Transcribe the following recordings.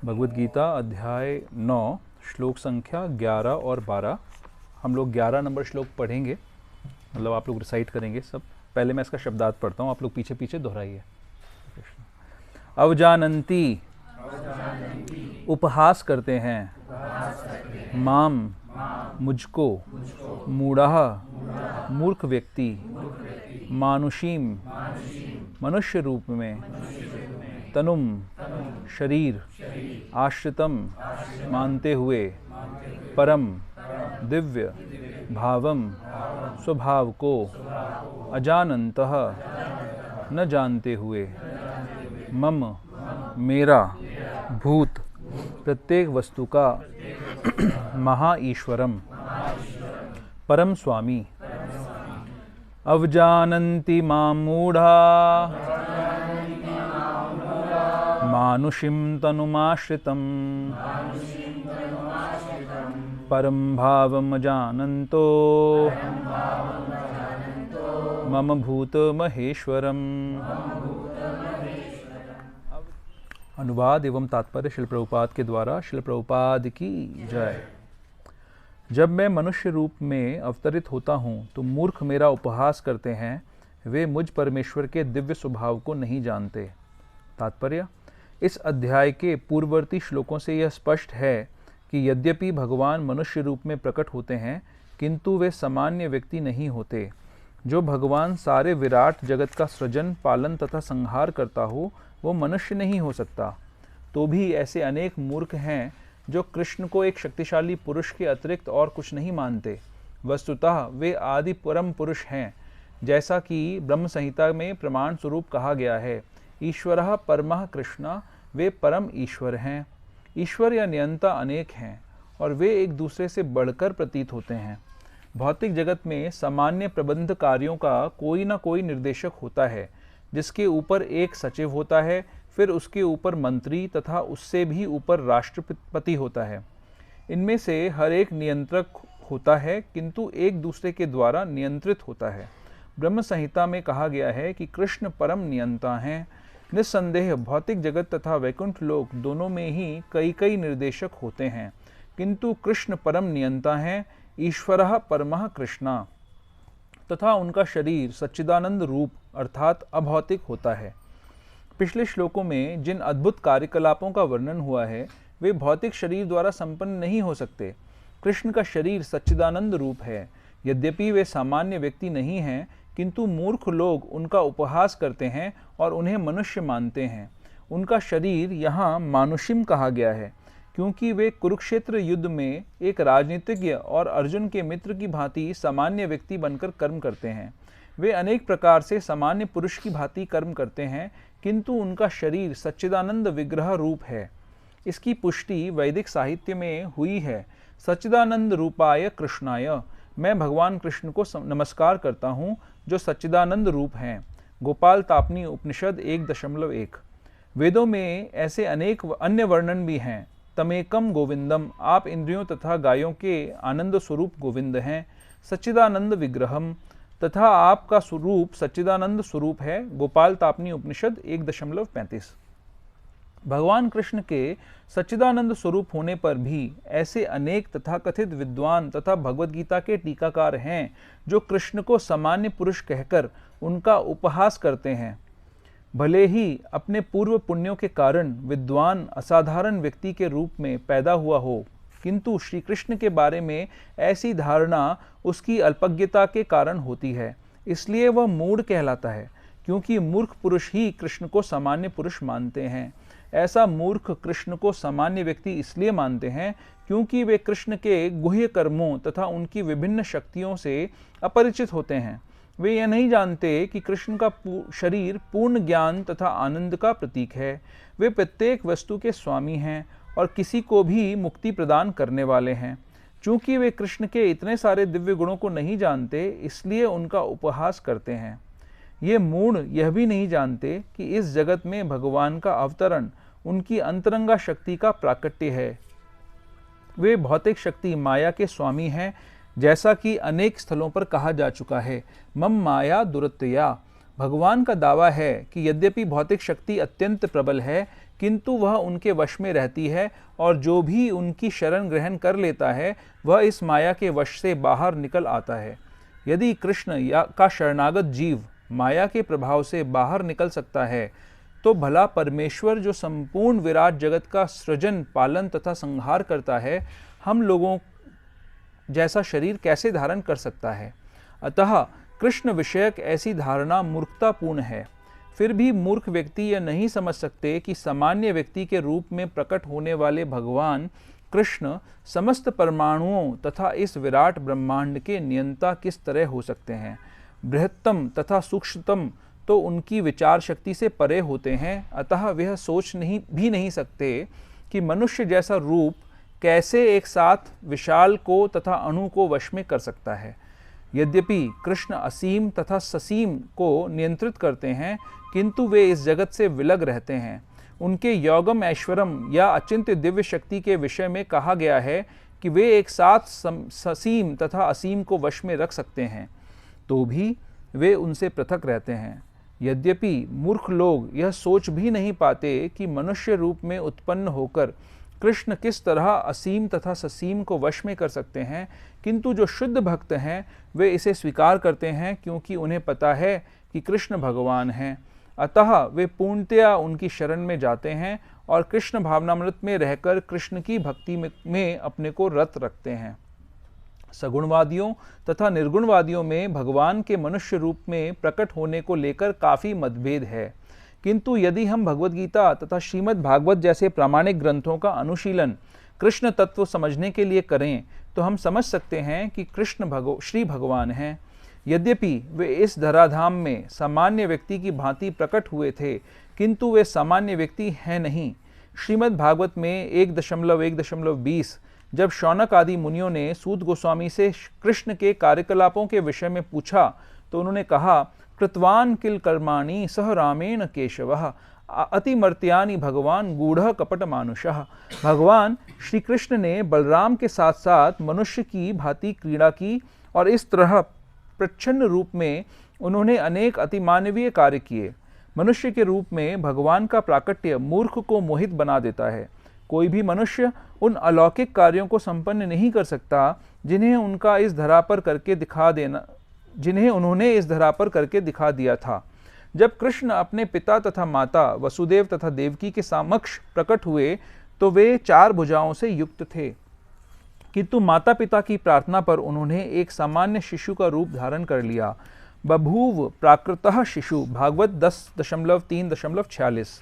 भगवद गीता अध्याय 9 श्लोक संख्या 11 और 12। हम लोग 11 नंबर श्लोक पढ़ेंगे, मतलब आप लोग रिसाइट करेंगे सब। पहले मैं इसका शब्दार्थ पढ़ता हूँ, आप लोग पीछे पीछे दोहराइए। अवजानन्ति उपहास करते हैं, माम मुझको, मूढ़ः मूर्ख व्यक्ति, मानुषीम मनुष्य रूप में, तनुम शरीर, आश्रितम मानते हुए, परम दिव्य भावम स्वभाव को, अजानन्तः न जानते हुए, मम मेरा भूत प्रत्येक वस्तु का महा ईश्वरम परम स्वामी, अवजानन्ति मां मूढ़ा मानुषीं तनुमाश्रितं परं भावमजानन्तो मम भूत महेश्वरम। अनुवाद एवं तात्पर्य श्रील प्रभुपाद के द्वारा। श्रील प्रभुपाद की जय। जब मैं मनुष्य रूप में अवतरित होता हूँ तो मूर्ख मेरा उपहास करते हैं, वे मुझ परमेश्वर के दिव्य स्वभाव को नहीं जानते। तात्पर्य: इस अध्याय के पूर्ववर्ती श्लोकों से यह स्पष्ट है कि यद्यपि भगवान मनुष्य रूप में प्रकट होते हैं, किंतु वे सामान्य व्यक्ति नहीं होते। जो भगवान सारे विराट जगत का सृजन, पालन तथा संहार करता हो, वो मनुष्य नहीं हो सकता। तो भी ऐसे अनेक मूर्ख हैं जो कृष्ण को एक शक्तिशाली पुरुष के अतिरिक्त और कुछ नहीं मानते। वस्तुतः वे आदि परम पुरुष हैं, जैसा कि ब्रह्म संहिता में प्रमाण स्वरूप कहा गया है। ईश्वरः परमः कृष्ण, वे परम ईश्वर हैं। ईश्वर या नियंता अनेक हैं और वे एक दूसरे से बढ़कर प्रतीत होते हैं। भौतिक जगत में सामान्य प्रबंध कार्यों का कोई न कोई निर्देशक होता है, जिसके ऊपर एक सचिव होता है, फिर उसके ऊपर मंत्री तथा उससे भी ऊपर राष्ट्रपति होता है। इनमें से हर एक नियंत्रक होता है, किंतु एक दूसरे के द्वारा नियंत्रित होता है। ब्रह्म संहिता में कहा गया है कि कृष्ण परम नियंता हैं। निस्संदेह भौतिक जगत तथा वैकुंठ लोक दोनों में ही कई कई निर्देशक होते हैं, किंतु कृष्ण परम नियंता हैं। ईश्वरः परमः कृष्णा, तथा उनका शरीर सच्चिदानंद रूप अर्थात अभौतिक होता है। पिछले श्लोकों में जिन अद्भुत कार्यकलापों का वर्णन हुआ है, वे भौतिक शरीर द्वारा संपन्न नहीं हो सकते। कृष्ण का शरीर सच्चिदानंद रूप है। यद्यपि वे सामान्य व्यक्ति नहीं हैं, किंतु मूर्ख लोग उनका उपहास करते हैं और उन्हें मनुष्य मानते हैं। उनका शरीर यहाँ मानुषिम कहा गया है, क्योंकि वे कुरुक्षेत्र युद्ध में एक राजनीतिज्ञ और अर्जुन के मित्र की भांति सामान्य व्यक्ति बनकर कर्म करते हैं। वे अनेक प्रकार से सामान्य पुरुष की भांति कर्म करते हैं, किंतु उनका शरीर सच्चिदानंद विग्रह रूप है। इसकी पुष्टि वैदिक साहित्य में हुई है। सच्चिदानंद रूपाय कृष्णाय, मैं भगवान कृष्ण को नमस्कार करता हूँ जो सच्चिदानंद रूप हैं। गोपाल तापनी उपनिषद 1.1। वेदों में ऐसे अनेक अन्य वर्णन भी हैं। तमेकम गोविंदम, आप इंद्रियों तथा गायों के आनंद स्वरूप गोविंद हैं। सच्चिदानंद विग्रहम, तथा आपका स्वरूप सच्चिदानंद स्वरूप है। गोपाल तापनी उपनिषद 1.35। भगवान कृष्ण के सच्चिदानंद स्वरूप होने पर भी ऐसे अनेक तथाकथित विद्वान तथा भगवद गीता के टीकाकार हैं जो कृष्ण को सामान्य पुरुष कहकर उनका उपहास करते हैं। भले ही अपने पूर्व पुण्यों के कारण विद्वान असाधारण व्यक्ति के रूप में पैदा हुआ हो, किंतु श्री कृष्ण के बारे में ऐसी धारणा उसकी अल्पज्ञता के कारण होती है। इसलिए वह मूढ़ कहलाता है, क्योंकि मूर्ख पुरुष ही कृष्ण को सामान्य पुरुष मानते हैं। ऐसा मूर्ख कृष्ण को सामान्य व्यक्ति इसलिए मानते हैं क्योंकि वे कृष्ण के गुह्य कर्मों तथा उनकी विभिन्न शक्तियों से अपरिचित होते हैं। वे यह नहीं जानते कि कृष्ण का शरीर पूर्ण ज्ञान तथा आनंद का प्रतीक है। वे प्रत्येक वस्तु के स्वामी हैं और किसी को भी मुक्ति प्रदान करने वाले हैं। चूँकि वे कृष्ण के इतने सारे दिव्य गुणों को नहीं जानते, इसलिए उनका उपहास करते हैं। ये मूढ़ यह भी नहीं जानते कि इस जगत में भगवान का अवतरण उनकी अंतरंगा शक्ति का प्राकट्य है। वे भौतिक शक्ति माया के स्वामी हैं, जैसा कि अनेक स्थलों पर कहा जा चुका है। मम माया दुरत्यया, भगवान का दावा है कि यद्यपि भौतिक शक्ति अत्यंत प्रबल है, किंतु वह उनके वश में रहती है और जो भी उनकी शरण ग्रहण कर लेता है वह इस माया के वश से बाहर निकल आता है। यदि कृष्ण का शरणागत जीव माया के प्रभाव से बाहर निकल सकता है, तो भला परमेश्वर जो संपूर्ण विराट जगत का सृजन, पालन तथा संहार करता है, हम लोगों जैसा शरीर कैसे धारण कर सकता है। अतः कृष्ण विषयक ऐसी धारणा मूर्खतापूर्ण है। फिर भी मूर्ख व्यक्ति यह नहीं समझ सकते कि सामान्य व्यक्ति के रूप में प्रकट होने वाले भगवान कृष्ण समस्त परमाणुओं तथा इस विराट ब्रह्मांड के नियंता किस तरह हो सकते हैं। बृहत्तम तथा सूक्ष्मतम तो उनकी विचार शक्ति से परे होते हैं। अतः वह सोच नहीं सकते कि मनुष्य जैसा रूप कैसे एक साथ विशाल को तथा अणु को वश में कर सकता है। यद्यपि कृष्ण असीम तथा ससीम को नियंत्रित करते हैं, किंतु वे इस जगत से विलग रहते हैं। उनके योगम ऐश्वरम या अचिंत्य दिव्य शक्ति के विषय में कहा गया है कि वे एक साथ ससीम तथा असीम को वश में रख सकते हैं, तो भी वे उनसे पृथक रहते हैं। यद्यपि मूर्ख लोग यह सोच भी नहीं पाते कि मनुष्य रूप में उत्पन्न होकर कृष्ण किस तरह असीम तथा ससीम को वश में कर सकते हैं, किंतु जो शुद्ध भक्त हैं वे इसे स्वीकार करते हैं, क्योंकि उन्हें पता है कि कृष्ण भगवान हैं। अतः वे पूर्णतया उनकी शरण में जाते हैं और कृष्ण भावनामृत में रहकर कृष्ण की भक्ति में अपने को रत रखते हैं। सगुणवादियों तथा निर्गुणवादियों में भगवान के मनुष्य रूप में प्रकट होने को लेकर काफ़ी मतभेद है, किंतु यदि हम भगवद गीता तथा श्रीमद् भागवत जैसे प्रामाणिक ग्रंथों का अनुशीलन कृष्ण तत्व समझने के लिए करें, तो हम समझ सकते हैं कि कृष्ण श्री भगवान हैं। यद्यपि वे इस धराधाम में सामान्य व्यक्ति की भांति प्रकट हुए थे, किंतु वे सामान्य व्यक्ति हैं नहीं। श्रीमद् भागवत में 1.1.20 जब शौनक आदि मुनियों ने सूत गोस्वामी से कृष्ण के कार्यकलापों के विषय में पूछा, तो उन्होंने कहा, कृतवान किल कर्माणि सह रामेण केशवः अतिमर्त्यानि भगवान गूढ़ कपट मानुषः। भगवान श्री कृष्ण ने बलराम के साथ साथ मनुष्य की भांति क्रीड़ा की और इस तरह प्रच्छन्न रूप में उन्होंने अनेक अतिमानवीय कार्य किए। मनुष्य के रूप में भगवान का प्राकट्य मूर्ख को मोहित बना देता है। कोई भी मनुष्य उन अलौकिक कार्यों को संपन्न नहीं कर सकता जिन्हें उन्होंने इस धरा पर करके दिखा दिया था। जब कृष्ण अपने पिता तथा माता वसुदेव तथा देवकी के समक्ष प्रकट हुए, तो वे 4 भुजाओं से युक्त थे, किंतु माता पिता की प्रार्थना पर उन्होंने एक सामान्य शिशु का रूप धारण कर लिया। बभूव प्राकृतः शिशु, भागवत 10.3.46।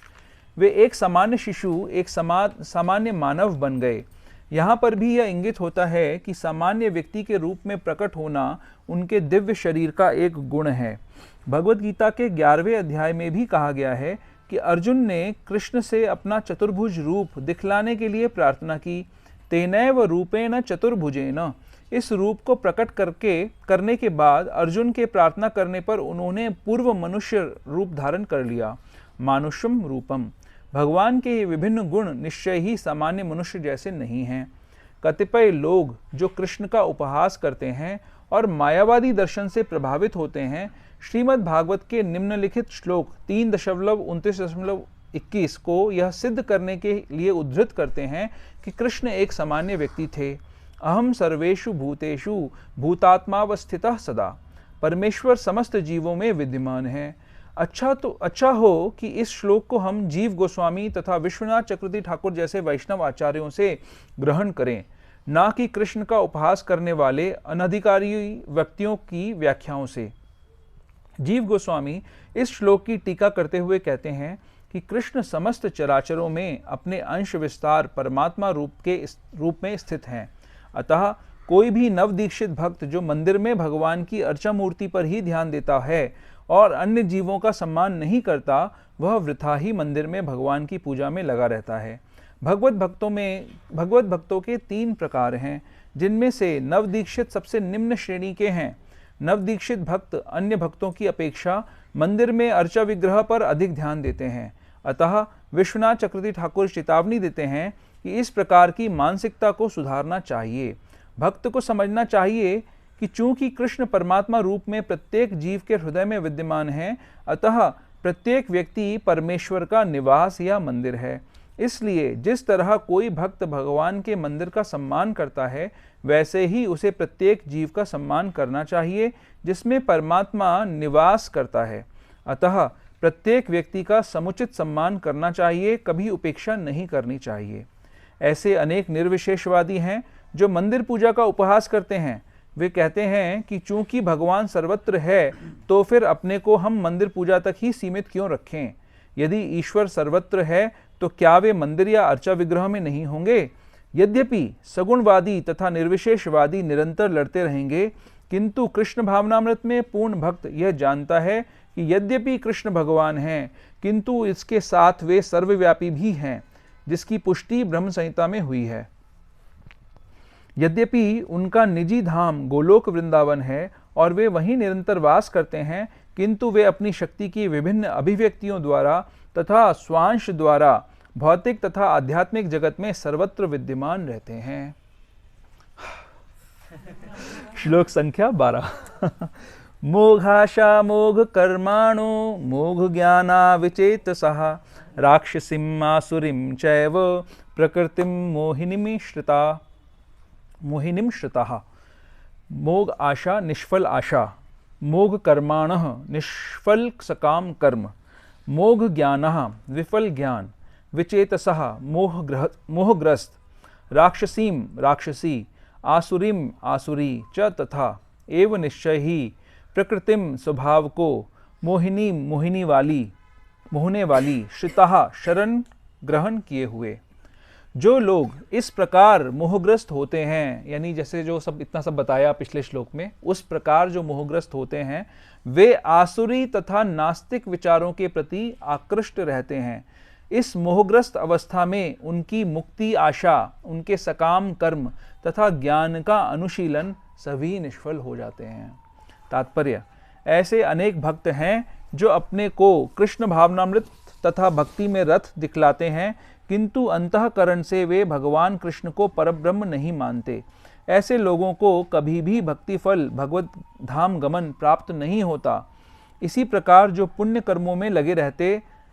वे एक सामान्य शिशु, एक सामान्य मानव बन गए। यहाँ पर भी यह इंगित होता है कि सामान्य व्यक्ति के रूप में प्रकट होना उनके दिव्य शरीर का एक गुण है। भगवद गीता के 11वें अध्याय में भी कहा गया है कि अर्जुन ने कृष्ण से अपना चतुर्भुज रूप दिखलाने के लिए प्रार्थना की। तेनैव रूपेण चतुर्भुजेन। इस रूप को प्रकट करने के बाद अर्जुन के प्रार्थना करने पर उन्होंने पूर्व मनुष्य रूप धारण कर लिया, मानुषम रूपम। भगवान के ये विभिन्न गुण निश्चय ही सामान्य मनुष्य जैसे नहीं हैं। कतिपय लोग जो कृष्ण का उपहास करते हैं और मायावादी दर्शन से प्रभावित होते हैं, श्रीमद् भागवत के निम्नलिखित श्लोक 3.29.21 को यह सिद्ध करने के लिए उद्धृत करते हैं कि कृष्ण एक सामान्य व्यक्ति थे। अहम सर्वेषु भूतेषु भूतात्मावस्थितः सदा। परमेश्वर समस्त जीवों में विद्यमान है। अच्छा हो कि इस श्लोक को हम जीव गोस्वामी तथा विश्वनाथ चक्रवर्ती ठाकुर जैसे वैष्णव आचार्यों से ग्रहण करें, ना कि कृष्ण का उपहास करने वाले अनधिकारी व्यक्तियों की व्याख्याओं से। जीव गोस्वामी इस श्लोक की टीका करते हुए कहते हैं कि कृष्ण समस्त चराचरों में अपने अंश विस्तार परमात्मा रूप में स्थित हैं। अतः कोई भी नवदीक्षित भक्त जो मंदिर में भगवान की अर्चा मूर्ति पर ही ध्यान देता है और अन्य जीवों का सम्मान नहीं करता, वह वृथा ही मंदिर में भगवान की पूजा में लगा रहता है। भगवत भक्तों के 3 प्रकार हैं, जिनमें से नवदीक्षित सबसे निम्न श्रेणी के हैं। नवदीक्षित भक्त अन्य भक्तों की अपेक्षा मंदिर में अर्चा विग्रह पर अधिक ध्यान देते हैं। अतः विश्वनाथ चक्रवर्ती ठाकुर चेतावनी देते हैं कि इस प्रकार की मानसिकता को सुधारना चाहिए। भक्त को समझना चाहिए कि चूंकि कृष्ण परमात्मा रूप में प्रत्येक जीव के हृदय में विद्यमान है, अतः प्रत्येक व्यक्ति परमेश्वर का निवास या मंदिर है। इसलिए जिस तरह कोई भक्त भगवान के मंदिर का सम्मान करता है, वैसे ही उसे प्रत्येक जीव का सम्मान करना चाहिए जिसमें परमात्मा निवास करता है। अतः प्रत्येक व्यक्ति का समुचित सम्मान करना चाहिए, कभी उपेक्षा नहीं करनी चाहिए। ऐसे अनेक निर्विशेषवादी हैं जो मंदिर पूजा का उपहास करते हैं। वे कहते हैं कि चूंकि भगवान सर्वत्र है, तो फिर अपने को हम मंदिर पूजा तक ही सीमित क्यों रखें। यदि ईश्वर सर्वत्र है तो क्या वे मंदिर या अर्चा विग्रह में नहीं होंगे। यद्यपि सगुणवादी तथा निर्विशेषवादी निरंतर लड़ते रहेंगे, किंतु कृष्ण भावनामृत में पूर्ण भक्त यह जानता है कि यद्यपि कृष्ण भगवान हैं, किंतु इसके साथ वे सर्वव्यापी भी हैं, जिसकी पुष्टि ब्रह्म संहिता में हुई है। यद्यपि उनका निजी धाम गोलोक वृंदावन है और वे वहीं निरंतर वास करते हैं, किंतु वे अपनी शक्ति की विभिन्न अभिव्यक्तियों द्वारा तथा स्वांश द्वारा भौतिक तथा आध्यात्मिक जगत में सर्वत्र विद्यमान रहते हैं। श्लोक संख्या 12। मोघाशा मोघ कर्माणो मोघ ज्ञाना विचेतसः राक्षसीम आसुरीं चैव प्रकृतिं मोहिनीं श्रिताः। मोघ आशा निष्फल आशा, मोघ कर्माणः निष्फल सकाम कर्म, मोघ ज्ञानः विफल ज्ञान, विचेतसः मोहग्रस्त, राक्षसीम राक्षसी, आसुरीम आसुरी च तथा एव निश्चय ही प्रकृतिम स्वभाव को मोहिनी मोहने वाली श्रिताः शरण ग्रहण किए हुए। जो लोग इस प्रकार मोहग्रस्त होते हैं, यानी जैसे जो सब इतना सब बताया पिछले श्लोक में, उस प्रकार जो मोहग्रस्त होते हैं, वे आसुरी तथा नास्तिक विचारों के प्रति आकृष्ट रहते हैं। इस मोहग्रस्त अवस्था में उनकी मुक्ति आशा, उनके सकाम कर्म तथा ज्ञान का अनुशीलन सभी निष्फल हो जाते हैं। तात्पर्य: ऐसे अनेक भक्त हैं जो अपने को कृष्ण भावनामृत तथा भक्ति में रत दिखलाते हैं, किंतु अंतःकरण से वे भगवान कृष्ण को परब्रह्म नहीं मानते। ऐसे लोगों को कभी भी भक्ति फल भगवत धाम गमन प्राप्त नहीं होता। इसी प्रकार जो पुण्य कर्मों में लगे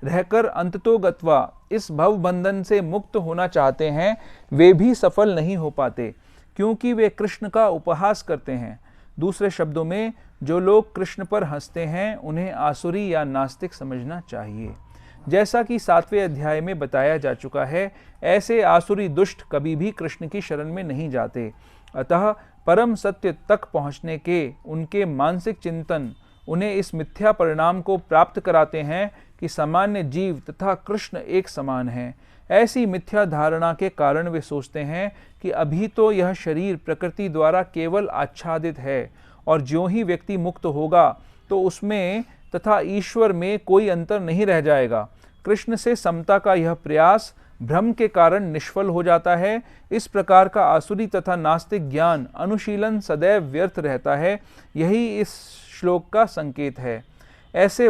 रहकर अंततोगत्वा इस भव बंधन से मुक्त होना चाहते हैं, वे भी सफल नहीं हो पाते, क्योंकि वे कृष्ण का उपहास करते हैं। दूसरे शब्दों में, जो लोग कृष्ण पर हंसते हैं, उन्हें आसुरी या नास्तिक समझना चाहिए। जैसा कि 7वें अध्याय में बताया जा चुका है, ऐसे आसुरी दुष्ट कभी भी कृष्ण की शरण में नहीं जाते। अतः परम सत्य तक पहुँचने के उनके मानसिक चिंतन उन्हें इस मिथ्या परिणाम को प्राप्त कराते हैं कि सामान्य जीव तथा कृष्ण एक समान है। ऐसी मिथ्या धारणा के कारण वे सोचते हैं कि अभी तो यह शरीर प्रकृति द्वारा केवल आच्छादित है, और ज्यों ही व्यक्ति मुक्त होगा तो उसमें तथा ईश्वर में कोई अंतर नहीं रह जाएगा। कृष्ण से समता का यह प्रयास भ्रम के कारण निष्फल हो जाता है। इस प्रकार का आसुरी तथा नास्तिक ज्ञान अनुशीलन सदैव व्यर्थ रहता है। यही इस श्लोक का संकेत है। ऐसे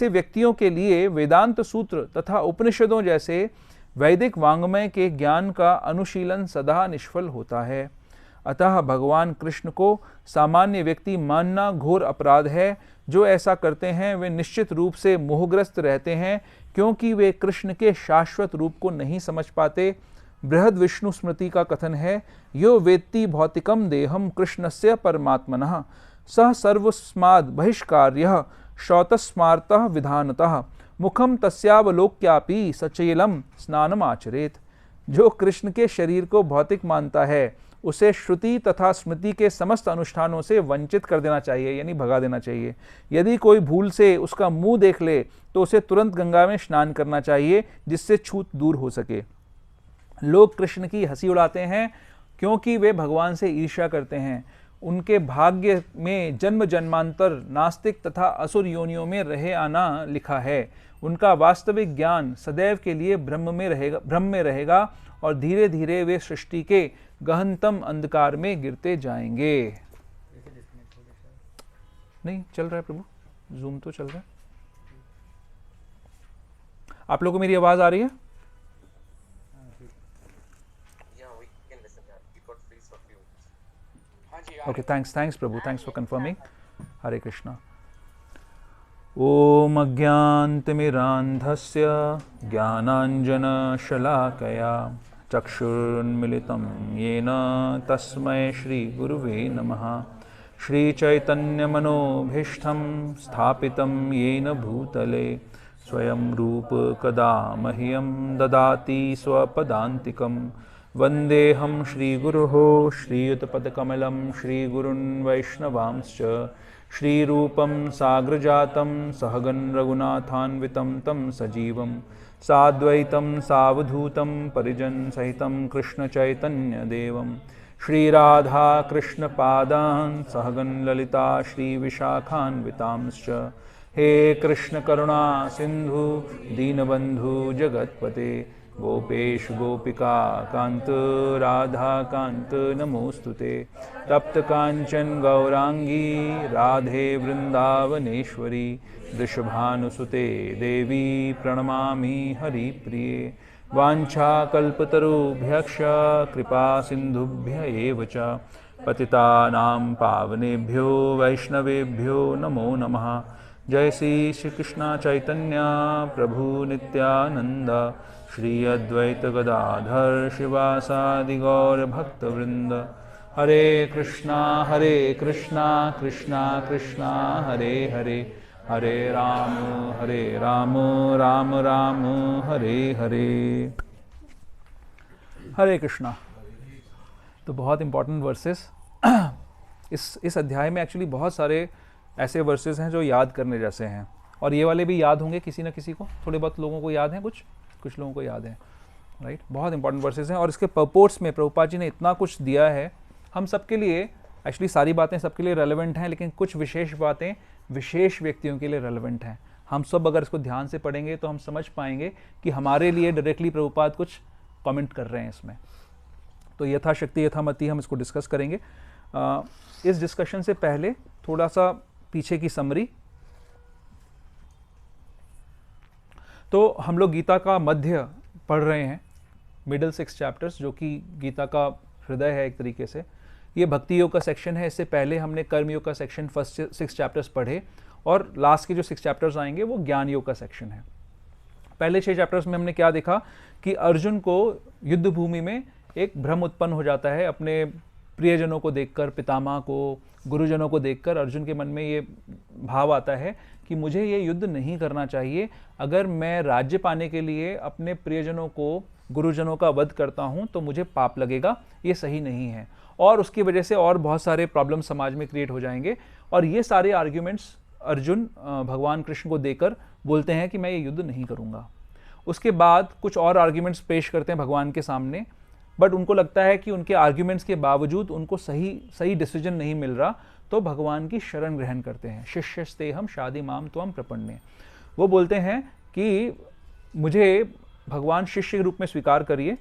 व्यक्तियों के लिए वेदांत सूत्र तथा उपनिषदों जैसे वैदिक वांग्मय के ज्ञान का अनुशीलन सदा निष्फल होता है। अतः भगवान कृष्ण को सामान्य व्यक्ति मानना घोर अपराध है। जो ऐसा करते हैं वे निश्चित रूप से मोहग्रस्त रहते हैं, क्योंकि वे कृष्ण के शाश्वत रूप को नहीं समझ पाते। बृहद विष्णु स्मृति का कथन है, यो वेत्ति भौतिकम देहम कृष्णस्य परमात्मनः सह सर्वस्माद् बहिष्कार्यः श्रौतस्मार्तः विधानतः मुखम तस्यावलोक्यापि सचेलम स्नानम आचरेत। जो कृष्ण के शरीर को भौतिक मानता है, उसे श्रुति तथा स्मृति के समस्त अनुष्ठानों से वंचित कर देना चाहिए, यानी भगा देना चाहिए। यदि कोई भूल से उसका मुंह देख ले तो उसे तुरंत गंगा में स्नान करना चाहिए, जिससे छूत दूर हो सके। लोग कृष्ण की हंसी उड़ाते हैं क्योंकि वे भगवान से ईर्ष्या करते हैं। उनके भाग्य में जन्म जन्मांतर नास्तिक तथा असुर योनियों में रहे आना लिखा है। उनका वास्तविक ज्ञान सदैव के लिए भ्रम में रहेगा और धीरे धीरे वे सृष्टि के गहनतम अंधकार में गिरते जाएंगे। नहीं चल रहा है प्रभु, जूम तो चल रहा है। आप लोगों को मेरी आवाज आ रही है? हाँ जी Okay, thanks Prabhu, thanks for confirming. Hare Krishna. Om Ajnantimirandhasya Jnananjana Shalakaya Chakshurunmilitam Yena Tasmai Shri Guruve Namaha. Shri Chaitanya Manobhishtam Sthapitam Yena Bhutale Swayam Rupa Kada Mahyam Dadati Swapadantikam Vandeham Shri Guruho Shri Utpadakamalam Shri Gurun Vaishnavamscha Shri Rupam Sagrajatam Sahagan Raghunathanvitam Tam Sajivam Sadvaitam Savadhutam Parijan Sahitam Krishna Chaitanya Devam Shri Radha Krishna Padan Sahagan Lalita Shri Vishakhanvitamscha He Krishna Karuna Sindhu Deenabandhu Jagatpate Gopesh Gopika Kant Radha Kant Namostute Tapta Kanchan Gaurangi Radhe Vrindavaneshwari Vrishabhanusute Devi Pranamami Hari Priye Vancha Kalpatarubhyaksha Kripa Sindhubhya Evacha Patitanam Pavanebhyo Vaishnavebhyo Namo Namaha Jai Shri Krishna Chaitanya Prabhu Nityananda Shri Advaita Gadadhar Shivasadi Gaur Bhakta Vrinda Hare Krishna Krishna Krishna Hare Hare Hare Ram Ram Ram Hare Hare. हरे कृष्णा. तो बहुत important versus इस अध्याय में actually बहुत सारे ऐसे versus हैं जो याद करने जैसे हैं, और ये वाले भी याद होंगे किसी न किसी को, थोड़े बहुत लोगों को याद हैं, कुछ लोगों को याद है, राइट. बहुत इंपॉर्टेंट वर्सेस हैं और इसके पर्पोर्ट्स में प्रभुपाद जी ने इतना कुछ दिया है हम सबके लिए. एक्चुअली सारी बातें सबके लिए रेलेवेंट हैं, लेकिन कुछ विशेष बातें विशेष व्यक्तियों के लिए रेलेवेंट हैं. हम सब अगर इसको ध्यान से पढ़ेंगे तो हम समझ पाएंगे कि हमारे लिए डायरेक्टली प्रभुपाद कुछ कमेंट कर रहे हैं इसमें. तो यथाशक्ति यथामति हम इसको डिस्कस करेंगे. इस डिस्कशन से पहले थोड़ा सा पीछे की समरी. तो हम लोग गीता का मध्य पढ़ रहे हैं, मिडल 6 चैप्टर्स, जो कि गीता का हृदय है एक तरीके से. ये भक्ति योग का सेक्शन है. इससे पहले हमने कर्म योग का सेक्शन फर्स्ट 6 चैप्टर्स पढ़े, और लास्ट के जो 6 चैप्टर्स आएंगे वो ज्ञान योग का सेक्शन है. पहले 6 चैप्टर्स में हमने क्या देखा कि अर्जुन को युद्ध भूमि में एक भ्रम उत्पन्न हो जाता है अपने प्रियजनों को देखकर, पितामह को, गुरुजनों को देखकर. अर्जुन के मन में ये भाव आता है कि मुझे ये युद्ध नहीं करना चाहिए. अगर मैं राज्य पाने के लिए अपने प्रियजनों को, गुरुजनों का वध करता हूँ तो मुझे पाप लगेगा, ये सही नहीं है. और उसकी वजह से और बहुत सारे प्रॉब्लम समाज में क्रिएट हो जाएंगे. और ये सारे आर्ग्यूमेंट्स अर्जुन भगवान कृष्ण को देकर बोलते हैं कि मैं ये युद्ध नहीं करूँगा. उसके बाद कुछ और आर्ग्यूमेंट्स पेश करते हैं भगवान के सामने, बट उनको लगता है कि उनके आर्ग्यूमेंट्स के बावजूद उनको सही डिसीजन नहीं मिल रहा, तो भगवान की शरण ग्रहण करते हैं. शिष्यस्ते हम शादी माम त्वम प्रपन्ने. वो बोलते हैं कि मुझे भगवान शिष्य के रूप में स्वीकार करिए.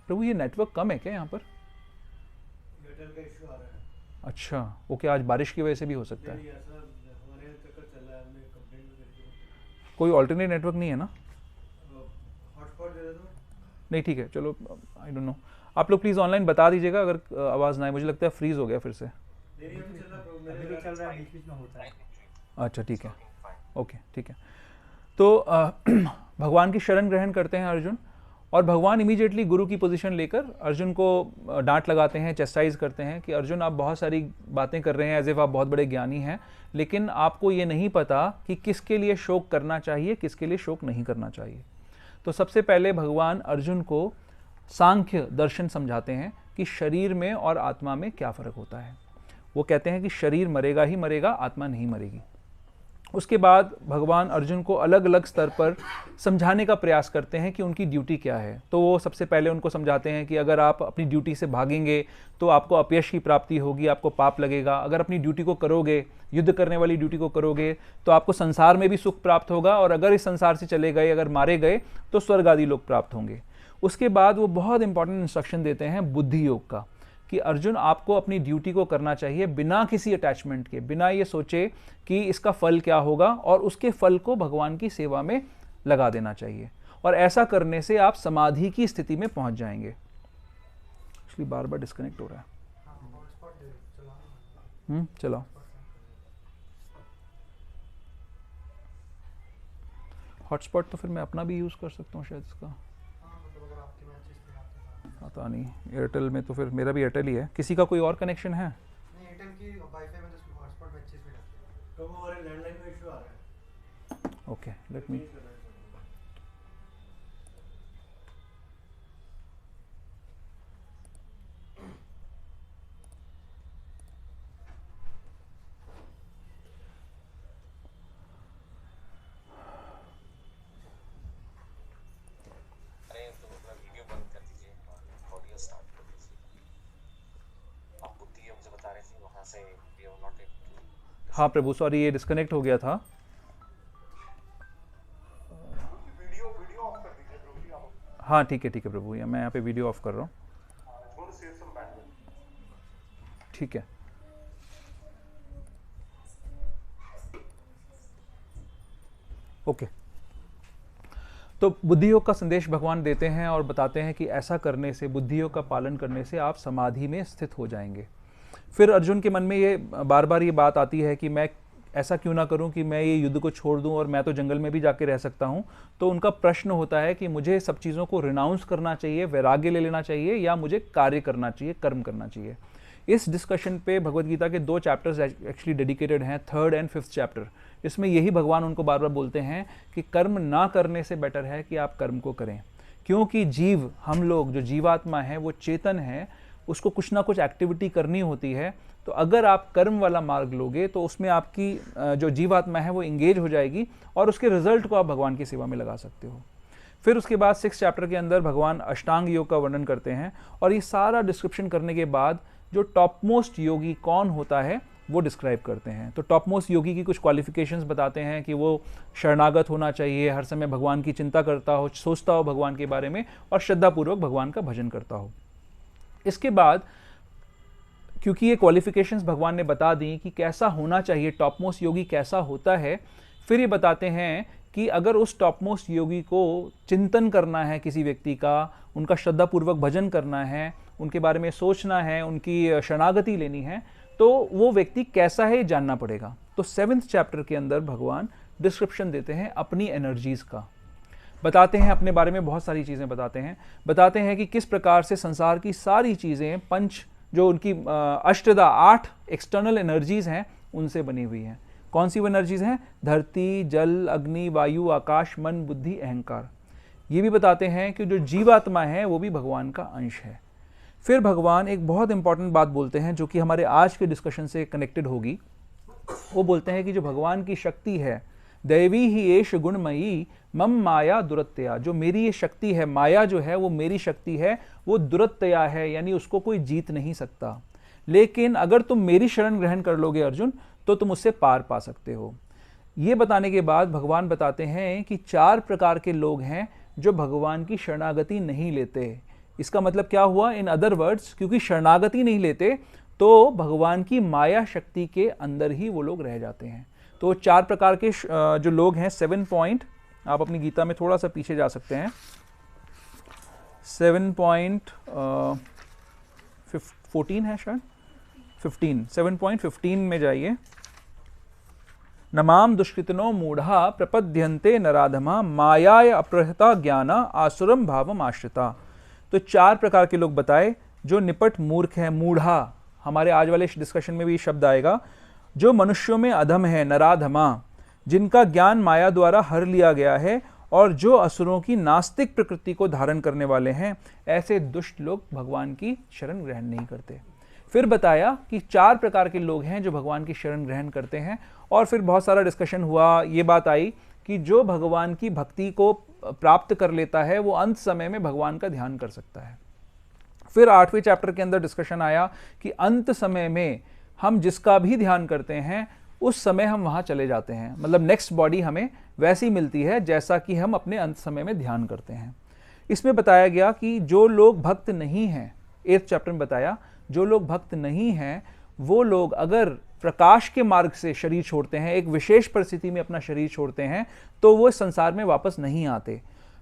प्रभु ये नेटवर्क कम है क्या यहाँ पर? अच्छा, ओके. आज बारिश की वजह से भी हो सकता है. कोई ऑल्टरनेट नेटवर्क नहीं है ना? नहीं, ठीक है, चलो. I don't know. आप लोग प्लीज़ ऑनलाइन बता दीजिएगा अगर आवाज़ ना आए. मुझे लगता है फ्रीज हो गया फिर से. अच्छा, ठीक है, ओके, ठीक है. तो भगवान की शरण ग्रहण करते हैं अर्जुन, और भगवान इमीडिएटली गुरु की पोजीशन लेकर अर्जुन को डांट लगाते हैं, चेस्टाइज करते हैं कि अर्जुन आप बहुत सारी बातें कर रहे हैं एज इफ आप बहुत बड़े ज्ञानी हैं, लेकिन आपको ये नहीं पता कि किसके लिए शोक करना चाहिए, किसके लिए शोक नहीं करना चाहिए. तो सबसे पहले भगवान अर्जुन को सांख्य दर्शन समझाते हैं कि शरीर में और आत्मा में क्या फ़र्क होता है. वो कहते हैं कि शरीर मरेगा ही मरेगा, आत्मा नहीं मरेगी. उसके बाद भगवान अर्जुन को अलग अलग स्तर पर समझाने का प्रयास करते हैं कि उनकी ड्यूटी क्या है. तो वो सबसे पहले उनको समझाते हैं कि अगर आप अपनी ड्यूटी से भागेंगे तो आपको अपयश की प्राप्ति होगी, आपको पाप लगेगा. अगर अपनी ड्यूटी को करोगे, युद्ध करने वाली ड्यूटी को करोगे, तो आपको संसार में भी सुख प्राप्त होगा, और अगर इस संसार से चले गए, अगर मारे गए, तो स्वर्ग आदि लोग प्राप्त होंगे. उसके बाद वो बहुत इंपॉर्टेंट इंस्ट्रक्शन देते हैं बुद्धि योग का, कि अर्जुन आपको अपनी ड्यूटी को करना चाहिए बिना किसी अटैचमेंट के, बिना ये सोचे कि इसका फल क्या होगा, और उसके फल को भगवान की सेवा में लगा देना चाहिए. और ऐसा करने से आप समाधि की स्थिति में पहुंच जाएंगे. इसलिए बार बार डिस्कनेक्ट हो रहा है। चलो हॉटस्पॉट तो फिर मैं अपना भी यूज़ कर सकता हूँ शायद इसका, पता नहीं। एयरटेल में तो फिर मेरा भी एयरटेल ही है। किसी का कोई और कनेक्शन है? नहीं, एयरटेल की वाईफाई में तो हॉटस्पॉट में अच्छे से मिलता है। तो वो हमारे लैंडलाइन में इशू आ रहा है। Okay let me. हाँ प्रभु सॉरी, ये डिस्कनेक्ट हो गया था। वीडियो ऑफ कर दीजिए प्रभु जी आप। हाँ ठीक है प्रभु, मैं यहाँ पे वीडियो ऑफ कर रहा हूँ। ठीक है। ओके, तो बुद्धि योग का संदेश भगवान देते हैं और बताते हैं कि ऐसा करने से, बुद्धि योग का पालन करने से आप समाधि में स्थित हो जाएंगे। फिर अर्जुन के मन में ये बार बार ये बात आती है कि मैं ऐसा क्यों ना करूं कि मैं ये युद्ध को छोड़ दूं और मैं तो जंगल में भी जाके रह सकता हूं। तो उनका प्रश्न होता है कि मुझे सब चीज़ों को रिनाउंस करना चाहिए, वैराग्य ले लेना चाहिए, या मुझे कार्य करना चाहिए, कर्म करना चाहिए। इस डिस्कशन पे भगवद गीता के 2 चैप्टर्स एक्चुअली डेडिकेटेड हैं, 3rd एंड 5th चैप्टर। इसमें यही भगवान उनको बार बार बोलते हैं कि कर्म ना करने से बेटर है कि आप कर्म को करें, क्योंकि जीव, हम लोग जो जीवात्मा है वो चेतन है, उसको कुछ ना कुछ एक्टिविटी करनी होती है। तो अगर आप कर्म वाला मार्ग लोगे तो उसमें आपकी जो जीवात्मा है वो इंगेज हो जाएगी और उसके रिजल्ट को आप भगवान की सेवा में लगा सकते हो। फिर उसके बाद 6th चैप्टर के अंदर भगवान अष्टांग योग का वर्णन करते हैं और ये सारा डिस्क्रिप्शन करने के बाद जो टॉप मोस्ट योगी कौन होता है वो डिस्क्राइब करते हैं। तो टॉप मोस्ट योगी की कुछ क्वालिफिकेशंस बताते हैं कि वो शरणागत होना चाहिए, हर समय भगवान की चिंता करता हो, सोचता हो भगवान के बारे में और श्रद्धापूर्वक भगवान का भजन करता हो। इसके बाद क्योंकि ये क्वालिफिकेशंस भगवान ने बता दी कि कैसा होना चाहिए, टॉप मोस्ट योगी कैसा होता है, फिर ये बताते हैं कि अगर उस टॉप मोस्ट योगी को चिंतन करना है किसी व्यक्ति का, उनका श्रद्धापूर्वक भजन करना है, उनके बारे में सोचना है, उनकी शरणागति लेनी है, तो वो व्यक्ति कैसा है जानना पड़ेगा। तो 7th चैप्टर के अंदर भगवान डिस्क्रिप्शन देते हैं अपनी एनर्जीज का, बताते हैं अपने बारे में बहुत सारी चीज़ें बताते हैं कि किस प्रकार से संसार की सारी चीज़ें पंच जो उनकी अष्टदा 8 एक्सटर्नल एनर्जीज हैं उनसे बनी हुई हैं। कौन सी वो एनर्जीज हैं? धरती, जल, अग्नि, वायु, आकाश, मन, बुद्धि, अहंकार। ये भी बताते हैं कि जो जीवात्मा है वो भी भगवान का अंश है। फिर भगवान एक बहुत इंपॉर्टेंट बात बोलते हैं जो कि हमारे आज के डिस्कशन से कनेक्टेड होगी। वो बोलते हैं कि जो भगवान की शक्ति है, दैवी ही एष गुणमयी मम माया दुरत्या, जो मेरी ये शक्ति है, माया जो है वो मेरी शक्ति है, वो दुरत्या है, यानी उसको कोई जीत नहीं सकता। लेकिन अगर तुम मेरी शरण ग्रहण कर लोगे अर्जुन, तो तुम उससे पार पा सकते हो। ये बताने के बाद भगवान बताते हैं कि 4 प्रकार के लोग हैं जो भगवान की शरणागति नहीं लेते। इसका मतलब क्या हुआ? इन अदर वर्ड्स, क्योंकि शरणागति नहीं लेते तो भगवान की माया शक्ति के अंदर ही वो लोग रह जाते हैं। तो 4 प्रकार के जो लोग हैं, 7 पॉइंट, आप अपनी गीता में थोड़ा सा पीछे जा सकते हैं, 7.14 है शायद, 7.15 में जाइए। नमाम दुष्कृतनो मूढ़ा प्रपद्यन्ते नराधमा मायाय अपहृता ज्ञाना आसुरम भावम आश्रिता। तो 4 प्रकार के लोग बताए जो निपट मूर्ख है, मूढ़ा, हमारे आज वाले डिस्कशन में भी शब्द आएगा, जो मनुष्यों में अधम है, नराधमा, जिनका ज्ञान माया द्वारा हर लिया गया है और जो असुरों की नास्तिक प्रकृति को धारण करने वाले हैं, ऐसे दुष्ट लोग भगवान की शरण ग्रहण नहीं करते। फिर बताया कि 4 प्रकार के लोग हैं जो भगवान की शरण ग्रहण करते हैं और फिर बहुत सारा डिस्कशन हुआ। ये बात आई कि जो भगवान की भक्ति को प्राप्त कर लेता है वो अंत समय में भगवान का ध्यान कर सकता है। फिर 8वें चैप्टर के अंदर डिस्कशन आया कि अंत समय में हम जिसका भी ध्यान करते हैं उस समय हम वहां चले जाते हैं, मतलब नेक्स्ट बॉडी हमें वैसी मिलती है जैसा कि हम अपने अंत समय में ध्यान करते हैं। इसमें बताया गया कि जो लोग भक्त नहीं हैं, 8th चैप्टर में बताया, जो लोग भक्त नहीं हैं वो लोग अगर प्रकाश के मार्ग से शरीर छोड़ते हैं, एक विशेष परिस्थिति में अपना शरीर छोड़ते हैं, तो वो संसार में वापस नहीं आते।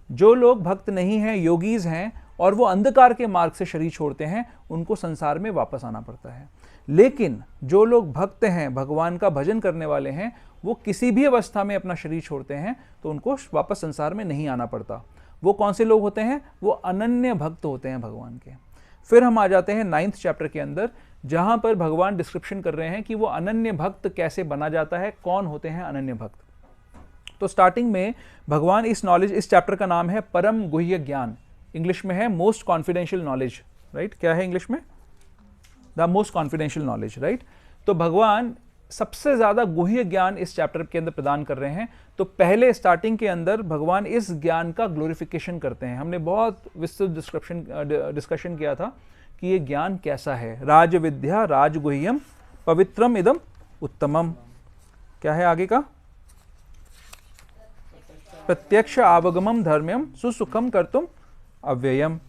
जो लोग भक्त नहीं हैं, योगीज हैं, और वो अंधकार के मार्ग से शरीर छोड़ते हैं, उनको संसार में वापस आना पड़ता है। लेकिन जो लोग भक्त हैं, भगवान का भजन करने वाले हैं, वो किसी भी अवस्था में अपना शरीर छोड़ते हैं तो उनको वापस संसार में नहीं आना पड़ता। वो कौन से लोग होते हैं? वो अनन्य भक्त होते हैं भगवान के। फिर हम आ जाते हैं 9th चैप्टर के अंदर, जहां पर भगवान डिस्क्रिप्शन कर रहे हैं कि वो अनन्य भक्त कैसे बना जाता है, कौन होते हैं अनन्य भक्त। तो स्टार्टिंग में भगवान इस नॉलेज, इस चैप्टर का नाम है परम गुह्य ज्ञान, इंग्लिश में है मोस्ट कॉन्फिडेंशियल नॉलेज, राइट? क्या है इंग्लिश में? The most confidential knowledge, right? तो भगवान सबसे ज्यादा गुह्य ज्ञान इस चैप्टर के अंदर प्रदान कर रहे हैं। तो पहले स्टार्टिंग के अंदर भगवान इस ज्ञान का ग्लोरिफिकेशन करते हैं। हमने बहुत विस्तृत डिस्कशन किया था कि ये ज्ञान कैसा है। राज विद्या राजगुह्यम पवित्रम इदम उत्तमम। क्या है आगे का? प्रत्यक्ष आवागमम धर्म्यम सुसुखम कर्तुम अव्ययम।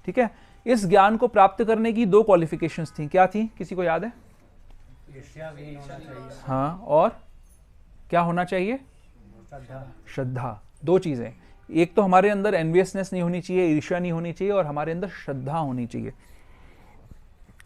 ठीक है, इस ज्ञान को प्राप्त करने की 2 क्वालिफिकेशंस थी। क्या थी, किसी को याद है? हाँ, और क्या होना चाहिए? श्रद्धा। 2 चीजें, एक तो हमारे अंदर एनवियसनेस नहीं होनी चाहिए, ईर्ष्या नहीं होनी चाहिए, और हमारे अंदर श्रद्धा होनी चाहिए।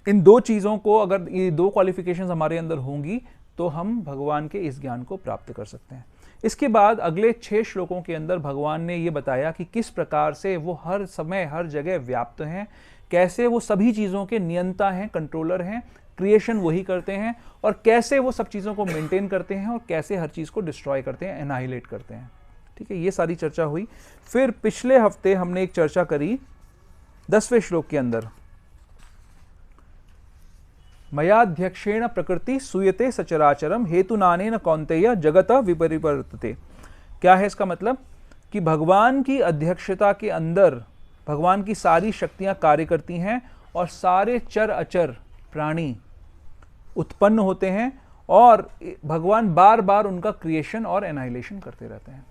इन 2 चीजों को, अगर ये 2 क्वालिफिकेशंस हमारे अंदर होंगी तो हम भगवान के इस ज्ञान को प्राप्त कर सकते हैं। इसके बाद अगले 6 श्लोकों के अंदर भगवान ने ये बताया कि किस प्रकार से वो हर समय हर जगह व्याप्त हैं, कैसे वो सभी चीज़ों के नियंता हैं, कंट्रोलर हैं, क्रिएशन वही करते हैं, और कैसे वो सब चीज़ों को मेंटेन करते हैं, और कैसे हर चीज़ को डिस्ट्रॉय करते हैं, एनाहिलेट करते हैं। ठीक है, ये सारी चर्चा हुई। फिर पिछले हफ्ते हमने एक चर्चा करी 10वें श्लोक के अंदर, मयाध्यक्षेण प्रकृति सूयते सचराचरम हेतुनानेन कौन्तेय जगत विपरिवर्तते। क्या है इसका मतलब? कि भगवान की अध्यक्षता के अंदर भगवान की सारी शक्तियां कार्य करती हैं, और सारे चर अचर प्राणी उत्पन्न होते हैं, और भगवान बार बार उनका क्रिएशन और एनाहिलेशन करते रहते हैं।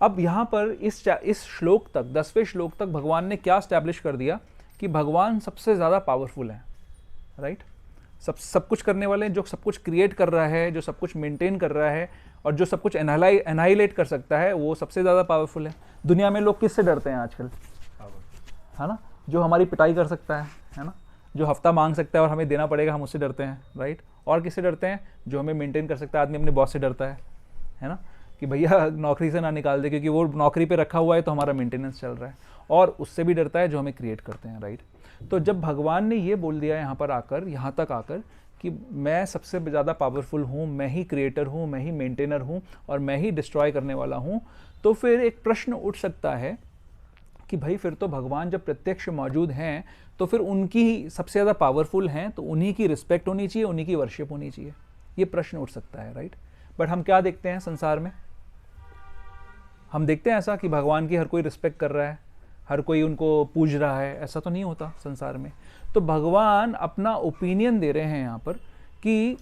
अब यहाँ पर इस श्लोक तक, 10वें श्लोक तक भगवान ने क्या स्टैब्लिश कर दिया? कि भगवान सबसे ज़्यादा पावरफुल है, राइट? सब कुछ करने वाले, जो सब कुछ क्रिएट कर रहा है, जो सब कुछ मेंटेन कर रहा है, और जो सब कुछ एनाहिलेट कर सकता है, वो सबसे ज़्यादा पावरफुल है। दुनिया में लोग किससे डरते हैं आजकल? है ना? जो हमारी पिटाई कर सकता है ना? जो हफ्ता मांग सकता है और हमें देना पड़ेगा, हम उससे डरते हैं, राइट? और किससे डरते हैं? जो हमें मेंटेन कर सकता है। आदमी अपने बॉस से डरता है ना? कि भैया नौकरी से ना निकाल दे, क्योंकि वो नौकरी पे रखा हुआ है तो हमारा मेंटेनेंस चल रहा है। और उससे भी डरता है जो हमें क्रिएट करते हैं, राइट? तो जब भगवान ने ये बोल दिया यहाँ पर आकर, यहाँ तक आकर, कि मैं सबसे ज़्यादा पावरफुल हूँ, मैं ही क्रिएटर हूँ, मैं ही मेंटेनर हूँ, और मैं ही डिस्ट्रॉय करने वाला हूँ, तो फिर एक प्रश्न उठ सकता है कि भाई फिर तो भगवान जब प्रत्यक्ष मौजूद हैं तो फिर उनकी सबसे ज़्यादा पावरफुल हैं, तो उन्हीं की रिस्पेक्ट होनी चाहिए, उन्हीं की वर्शिप होनी चाहिए। ये प्रश्न उठ सकता है, राइट? बट हम क्या देखते हैं संसार में? हम देखते हैं ऐसा कि भगवान की हर कोई रिस्पेक्ट कर रहा है, हर कोई उनको पूज रहा है। ऐसा तो नहीं होता संसार में। तो भगवान अपना ओपिनियन दे रहे हैं यहाँ पर कि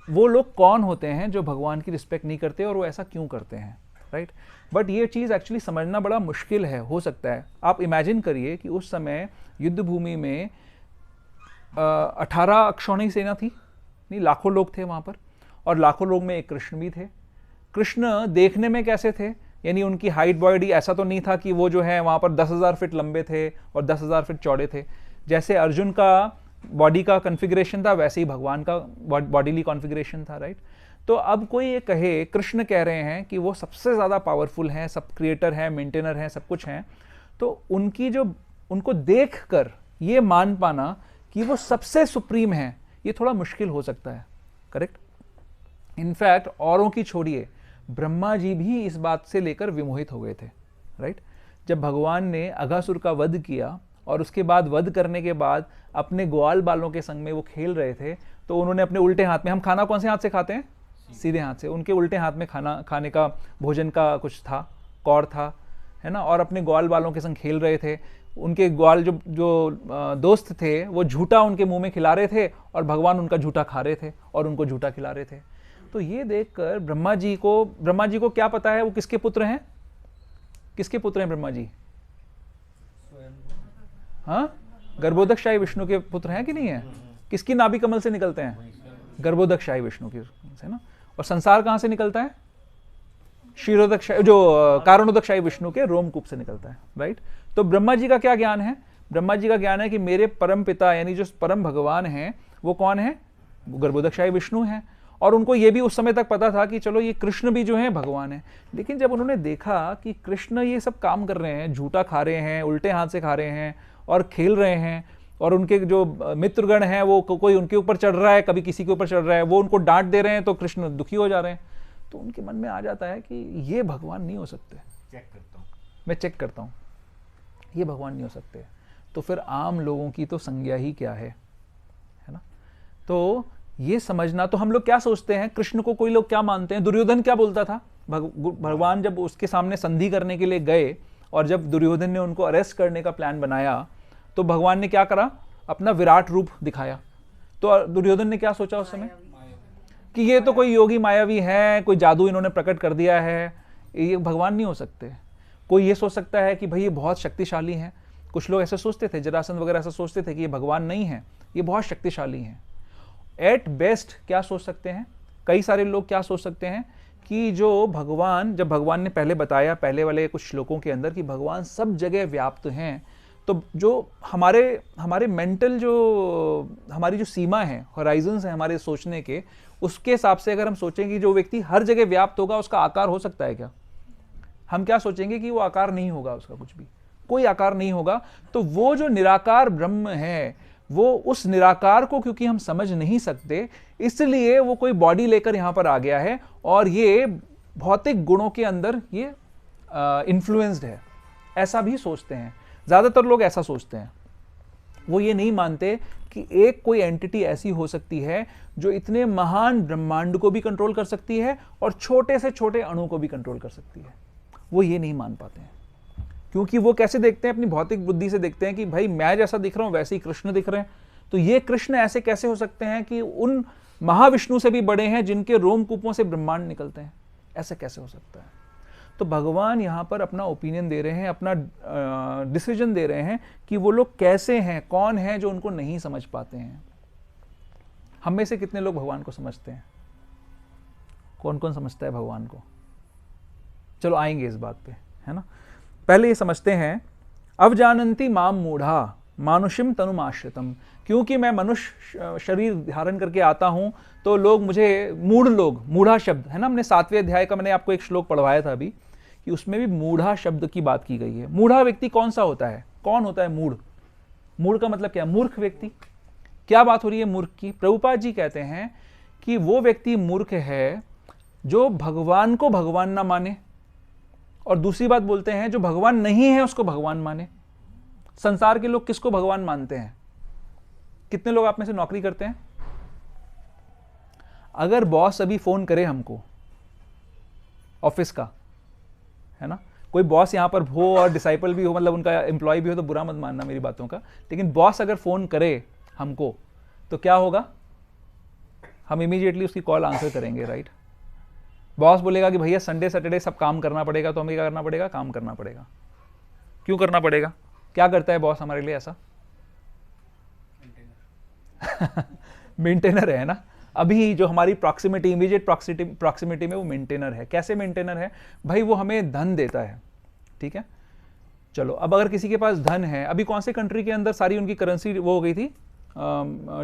वो लोग कौन होते हैं जो भगवान की रिस्पेक्ट नहीं करते, और वो ऐसा क्यों करते हैं, राइट? बट ये चीज़ एक्चुअली समझना बड़ा मुश्किल है। हो सकता है आप इमेजिन करिए कि उस समय युद्ध भूमि में 18 अक्षौणी सेना थी, नहीं, लाखों लोग थे वहाँ पर, और लाखों लोग में एक कृष्ण भी थे। कृष्ण देखने में कैसे थे? यानी उनकी हाइट बॉडी ऐसा तो नहीं था कि वो जो है वहाँ पर 10,000 फीट लंबे थे और 10,000 फीट चौड़े थे। जैसे अर्जुन का बॉडी का कॉन्फ़िगरेशन था, वैसे ही भगवान का बॉडीली कॉन्फ़िगरेशन था, राइट? तो अब कोई ये कहे, कृष्ण कह रहे हैं कि वो सबसे ज़्यादा पावरफुल हैं, सब क्रिएटर हैं, मेंटेनर हैं, सब कुछ हैं, तो उनको देख कर ये मान पाना कि वो सबसे सुप्रीम हैं, ये थोड़ा मुश्किल हो सकता है, करेक्ट? इनफैक्ट औरों की छोड़िए, ब्रह्मा जी भी इस बात से लेकर विमोहित हो गए थे, राइट? जब भगवान ने अघासुर का वध किया और उसके बाद वध करने के बाद अपने ग्वाल बालों के संग में वो खेल रहे थे, तो उन्होंने अपने उल्टे हाथ में, हम खाना कौन से हाथ से खाते हैं? सीधे हाथ से। उनके उल्टे हाथ में खाने का, भोजन का कुछ था, कौर था, है ना? और अपने ग्वाल बालों के संग खेल रहे थे। उनके ग्वाल जो दोस्त थे वो झूठा उनके मुंह में खिला रहे थे, और भगवान उनका झूठा खा रहे थे और उनको झूठा खिला रहे थे। तो ये देखकर ब्रह्मा जी को क्या पता है वो किसके पुत्र हैं? किसके पुत्र हैं ब्रह्मा जी? हाँ, गर्भोदकशाही विष्णु के पुत्र हैं कि नहीं है? किसकी नाभि कमल से निकलते हैं? गर्भोदकशाही विष्णु की से ना। और संसार कहाँ से निकलता है? क्षीरोदकशाही जो कारणोदकशाही विष्णु के रोमकूप से निकलता है, राइट। तो ब्रह्मा जी का क्या ज्ञान है? ब्रह्मा जी का ज्ञान है कि मेरे परम पिता यानी जो परम भगवान हैं वो कौन है? गर्भोदकशाही विष्णु हैं। और उनको ये भी उस समय तक पता था कि चलो ये कृष्ण भी जो है भगवान है। लेकिन जब उन्होंने देखा कि कृष्ण ये सब काम कर रहे हैं, झूठा खा रहे हैं, उल्टे हाथ से खा रहे हैं और खेल रहे हैं, और उनके जो मित्रगण हैं वो कोई उनके ऊपर चढ़ रहा है, कभी किसी के ऊपर चढ़ रहा है, वो उनको डांट दे रहे हैं, तो कृष्ण दुखी हो जा रहे हैं। तो उनके मन में आ जाता है कि ये भगवान नहीं हो सकते। मैं चेक करता हूँ, ये भगवान नहीं हो सकते। तो फिर आम लोगों की तो संज्ञा ही क्या है ना। तो ये समझना, तो हम लोग क्या सोचते हैं, कृष्ण को कोई लोग क्या मानते हैं? दुर्योधन क्या बोलता था? भगवान जब उसके सामने संधि करने के लिए गए और जब दुर्योधन ने उनको अरेस्ट करने का प्लान बनाया, तो भगवान ने क्या करा? अपना विराट रूप दिखाया। तो दुर्योधन ने क्या सोचा उस समय कि ये तो कोई योगी मायावी है, कोई जादू इन्होंने प्रकट कर दिया है, ये भगवान नहीं हो सकते। कोई ये सोच सकता है कि भाई ये बहुत शक्तिशाली हैं। कुछ लोग ऐसे सोचते थे, जरासंध वगैरह ऐसा सोचते थे कि ये भगवान नहीं है, ये बहुत शक्तिशाली हैं। एट बेस्ट क्या सोच सकते हैं? कई सारे लोग क्या सोच सकते हैं कि जो भगवान, जब भगवान ने पहले बताया पहले वाले कुछ श्लोकों के अंदर कि भगवान सब जगह व्याप्त हैं, तो जो हमारे मेंटल जो हमारी जो सीमा है, होराइजन्स है हमारे सोचने के, उसके हिसाब से अगर हम सोचें कि जो व्यक्ति हर जगह व्याप्त होगा उसका आकार हो सकता है क्या? हम क्या सोचेंगे कि वो आकार नहीं होगा, उसका कुछ भी कोई आकार नहीं होगा। तो वो जो निराकार ब्रह्म है, वो उस निराकार को क्योंकि हम समझ नहीं सकते, इसलिए वो कोई बॉडी लेकर यहां पर आ गया है और ये भौतिक गुणों के अंदर ये इन्फ्लुएंस्ड है, ऐसा भी सोचते हैं। ज्यादातर लोग ऐसा सोचते हैं। वो ये नहीं मानते कि एक कोई एंटिटी ऐसी हो सकती है जो इतने महान ब्रह्मांड को भी कंट्रोल कर सकती है और छोटे से छोटे अणु को भी कंट्रोल कर सकती है। वो ये नहीं मान पाते हैं, क्योंकि वो कैसे देखते हैं? अपनी भौतिक बुद्धि से देखते हैं कि भाई मैं जैसा दिख रहा हूं वैसे ही कृष्ण दिख रहे हैं, तो ये कृष्ण ऐसे कैसे हो सकते हैं कि उन महाविष्णु से भी बड़े हैं जिनके रोमकूपों से ब्रह्मांड निकलते हैं, ऐसे कैसे हो सकता है? तो भगवान यहां पर अपना ओपिनियन दे रहे हैं, अपना डिसीजन दे रहे हैं कि वो लोग कैसे हैं, कौन है जो उनको नहीं समझ पाते हैं। हम में से कितने लोग भगवान को समझते हैं? कौन कौन समझता है भगवान को? चलो आएंगे इस बात पे, है ना। पहले ये समझते हैं, अवजानन्ति माम मूढ़ा मानुषिम तनुमाश्रितम। क्योंकि मैं मनुष्य शरीर धारण करके आता हूं तो लोग मुझे मूढ़ लोग, मूढ़ा शब्द है ना, हमने 7वें अध्याय का मैंने आपको एक श्लोक पढ़वाया था अभी, कि उसमें भी मूढ़ा शब्द की बात की गई है। मूढ़ा व्यक्ति कौन सा होता है? कौन होता है मूढ़? मूढ़ का मतलब क्या? मूर्ख व्यक्ति। क्या बात हो रही है मूर्ख की? प्रभुपाद जी कहते हैं कि वो व्यक्ति मूर्ख है जो भगवान को भगवान ना माने, और दूसरी बात बोलते हैं जो भगवान नहीं है उसको भगवान माने। संसार के लोग किसको भगवान मानते हैं? कितने लोग आप में से नौकरी करते हैं? अगर बॉस अभी फोन करे हमको ऑफिस का, है ना, कोई बॉस यहां पर हो और डिसाइपल भी हो, मतलब उनका एम्प्लॉय भी हो, तो बुरा मत मानना मेरी बातों का, लेकिन बॉस अगर फोन करे हमको तो क्या होगा? हम इमीडिएटली उसकी कॉल आंसर करेंगे, राइट। बॉस बोलेगा कि भैया संडे सैटरडे सब काम करना पड़ेगा, तो हमें क्या करना पड़ेगा? काम करना पड़ेगा। क्यों करना पड़ेगा? क्या करता है बॉस हमारे लिए ऐसा? मेंटेनर है ना। अभी जो हमारी प्रॉक्सिमिटी, इमीडिएट प्रॉक्सिमिटी में वो मेंटेनर है। कैसे मेंटेनर है भाई? वो हमें धन देता है, ठीक है। चलो अब अगर किसी के पास धन है, अभी कौन से कंट्री के अंदर सारी उनकी करेंसी वो हो गई थी,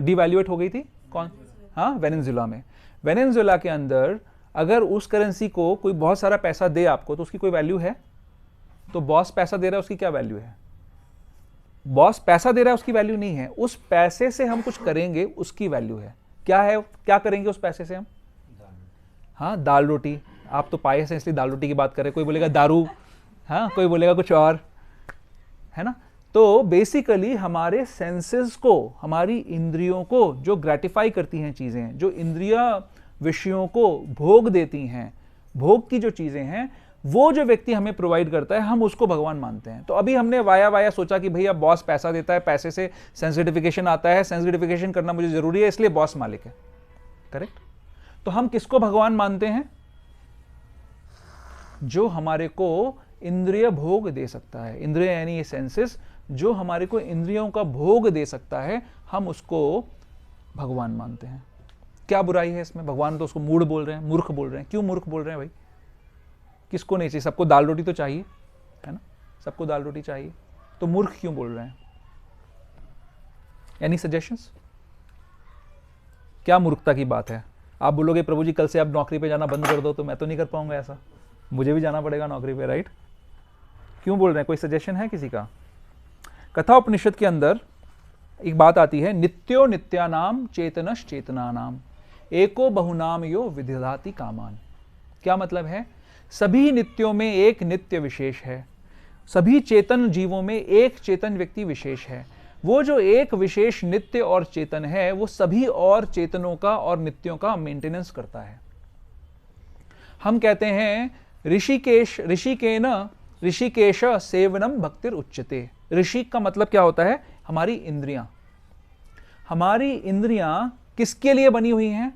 डिवैल्यूएट हो गई थी? कौन? हाँ, वेनेजुएला में। वेनेजुएला के अंदर अगर उस करेंसी को कोई बहुत सारा पैसा दे आपको तो उसकी कोई वैल्यू है? तो बॉस पैसा दे रहा है, उसकी क्या वैल्यू है? बॉस पैसा दे रहा है, उसकी वैल्यू नहीं है। उस पैसे से हम कुछ करेंगे, उसकी वैल्यू है। क्या है? क्या करेंगे उस पैसे से हम? हाँ, दाल रोटी। आप तो पाए से इसलिए दाल रोटी की बात कर रहे हैं, कोई बोलेगा दारू, हाँ, कोई बोलेगा कुछ और, है ना। तो बेसिकली हमारे सेंसेस को, हमारी इंद्रियों को जो ग्रेटिफाई करती हैं चीजें, जो इंद्रिया विषयों को भोग देती हैं, भोग की जो चीजें हैं, वो जो व्यक्ति हमें प्रोवाइड करता है, हम उसको भगवान मानते हैं। तो अभी हमने वाया सोचा कि भैया बॉस पैसा देता है, पैसे से सेंस ग्रेटिफिकेशन आता है, सेंस ग्रेटिफिकेशन करना मुझे जरूरी है, इसलिए बॉस मालिक है, करेक्ट। तो हम किसको भगवान मानते हैं? जो हमारे को इंद्रिय भोग दे सकता है। इंद्रिय यानी ये सेंसेस, जो हमारे को इंद्रियों का भोग दे सकता है, हम उसको भगवान मानते हैं। क्या बुराई है इसमें? भगवान तो उसको मूढ़ बोल रहे हैं, मूर्ख बोल रहे हैं। क्यों मूर्ख बोल रहे हैं भाई? किसको नहीं चाहिए? सबको दाल रोटी तो चाहिए, है ना? सबको दाल रोटी चाहिए, तो मूर्ख क्यों बोल रहे हैं? Any suggestions? क्या मूर्खता की बात है? आप बोलोगे प्रभु जी कल से आप नौकरी पे जाना बंद कर दो, तो मैं तो नहीं कर पाऊंगा ऐसा, मुझे भी जाना पड़ेगा नौकरी पे, राइट? क्यों बोल रहे हैं? कोई सजेशन है किसी का? कथा उपनिषद के अंदर एक बात आती है, नित्यो नित्यानाम चेतनश चेतनानाम एको बहुनाम यो विदधाति कामान। क्या मतलब है? सभी नित्यों में एक नित्य विशेष है, सभी चेतन जीवों में एक चेतन व्यक्ति विशेष है। वो जो एक विशेष नित्य और चेतन है वो सभी और चेतनों का और नित्यों का मेंटेनेंस करता है। हम कहते हैं ऋषिकेश सेवनम भक्तिर उच्यते। ऋषि का मतलब क्या होता है? हमारी इंद्रियां। हमारी इंद्रियां किसके लिए बनी हुई हैं?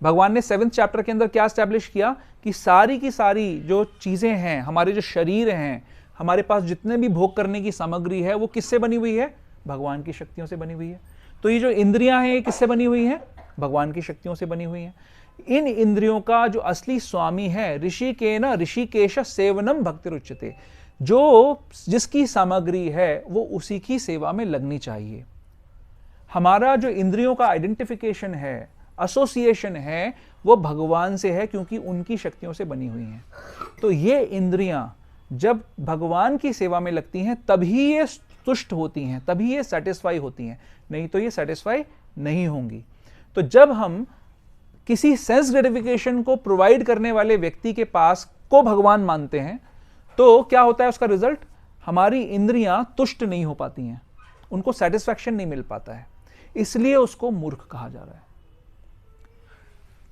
भगवान ने 7वें चैप्टर के अंदर क्या एस्टैब्लिश किया कि सारी की सारी जो चीजें हैं, हमारे जो शरीर हैं, हमारे पास जितने भी भोग करने की सामग्री है वो किससे बनी हुई है? भगवान की शक्तियों से बनी हुई है। तो ये जो इंद्रियां हैं ये किससे बनी हुई हैं? भगवान की शक्तियों से बनी हुई हैं। इन इंद्रियों का जो असली स्वामी है ऋषिकेश सेवनम भक्तिर उच्यते, जो जिसकी सामग्री है वो उसी की सेवा में लगनी चाहिए। हमारा जो इंद्रियों का आइडेंटिफिकेशन है, एसोसिएशन है, वो भगवान से है क्योंकि उनकी शक्तियों से बनी हुई हैं। तो ये इंद्रियां जब भगवान की सेवा में लगती हैं तभी ये तुष्ट होती हैं, तभी ये सेटिस्फाई होती हैं, नहीं तो ये सेटिस्फाई नहीं होंगी। तो जब हम किसी सेंस ग्रेटिफिकेशन को प्रोवाइड करने वाले व्यक्ति के पास को भगवान मानते हैं तो क्या होता है उसका रिजल्ट? हमारी इंद्रियां तुष्ट नहीं हो पाती हैं, उनको सेटिस्फैक्शन नहीं मिल पाता है, इसलिए उसको मूर्ख कहा जा रहा है।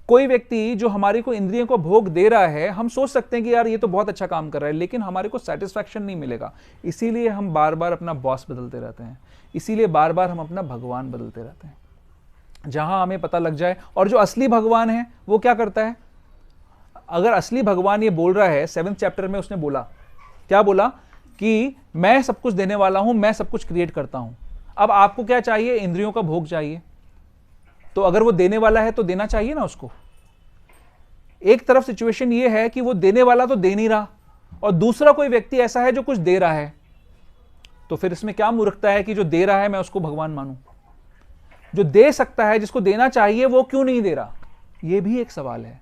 कोई व्यक्ति जो हमारी को इंद्रियों को भोग दे रहा है, हम सोच सकते हैं कि यार ये तो बहुत अच्छा काम कर रहा है, लेकिन हमारे को सेटिस्फैक्शन नहीं मिलेगा, इसीलिए हम बार बार अपना बॉस बदलते रहते हैं, इसीलिए बार बार हम अपना भगवान बदलते रहते हैं। जहां हमें पता लग जाए, और जो असली भगवान है वो क्या करता है? अगर असली भगवान ये बोल रहा है, 7वें चैप्टर में उसने बोला, क्या बोला? कि मैं सब कुछ देने वाला हूं, मैं सब कुछ क्रिएट करता हूं। अब आपको क्या चाहिए? इंद्रियों का भोग चाहिए। तो अगर वो देने वाला है तो देना चाहिए ना उसको। एक तरफ सिचुएशन ये है कि वो देने वाला तो दे नहीं रहा और दूसरा कोई व्यक्ति ऐसा है जो कुछ दे रहा है, तो फिर इसमें क्या मूर्खता है कि जो दे रहा है मैं उसको भगवान मानूं? जो दे सकता है, जिसको देना चाहिए, वो क्यों नहीं दे रहा? ये भी एक सवाल है।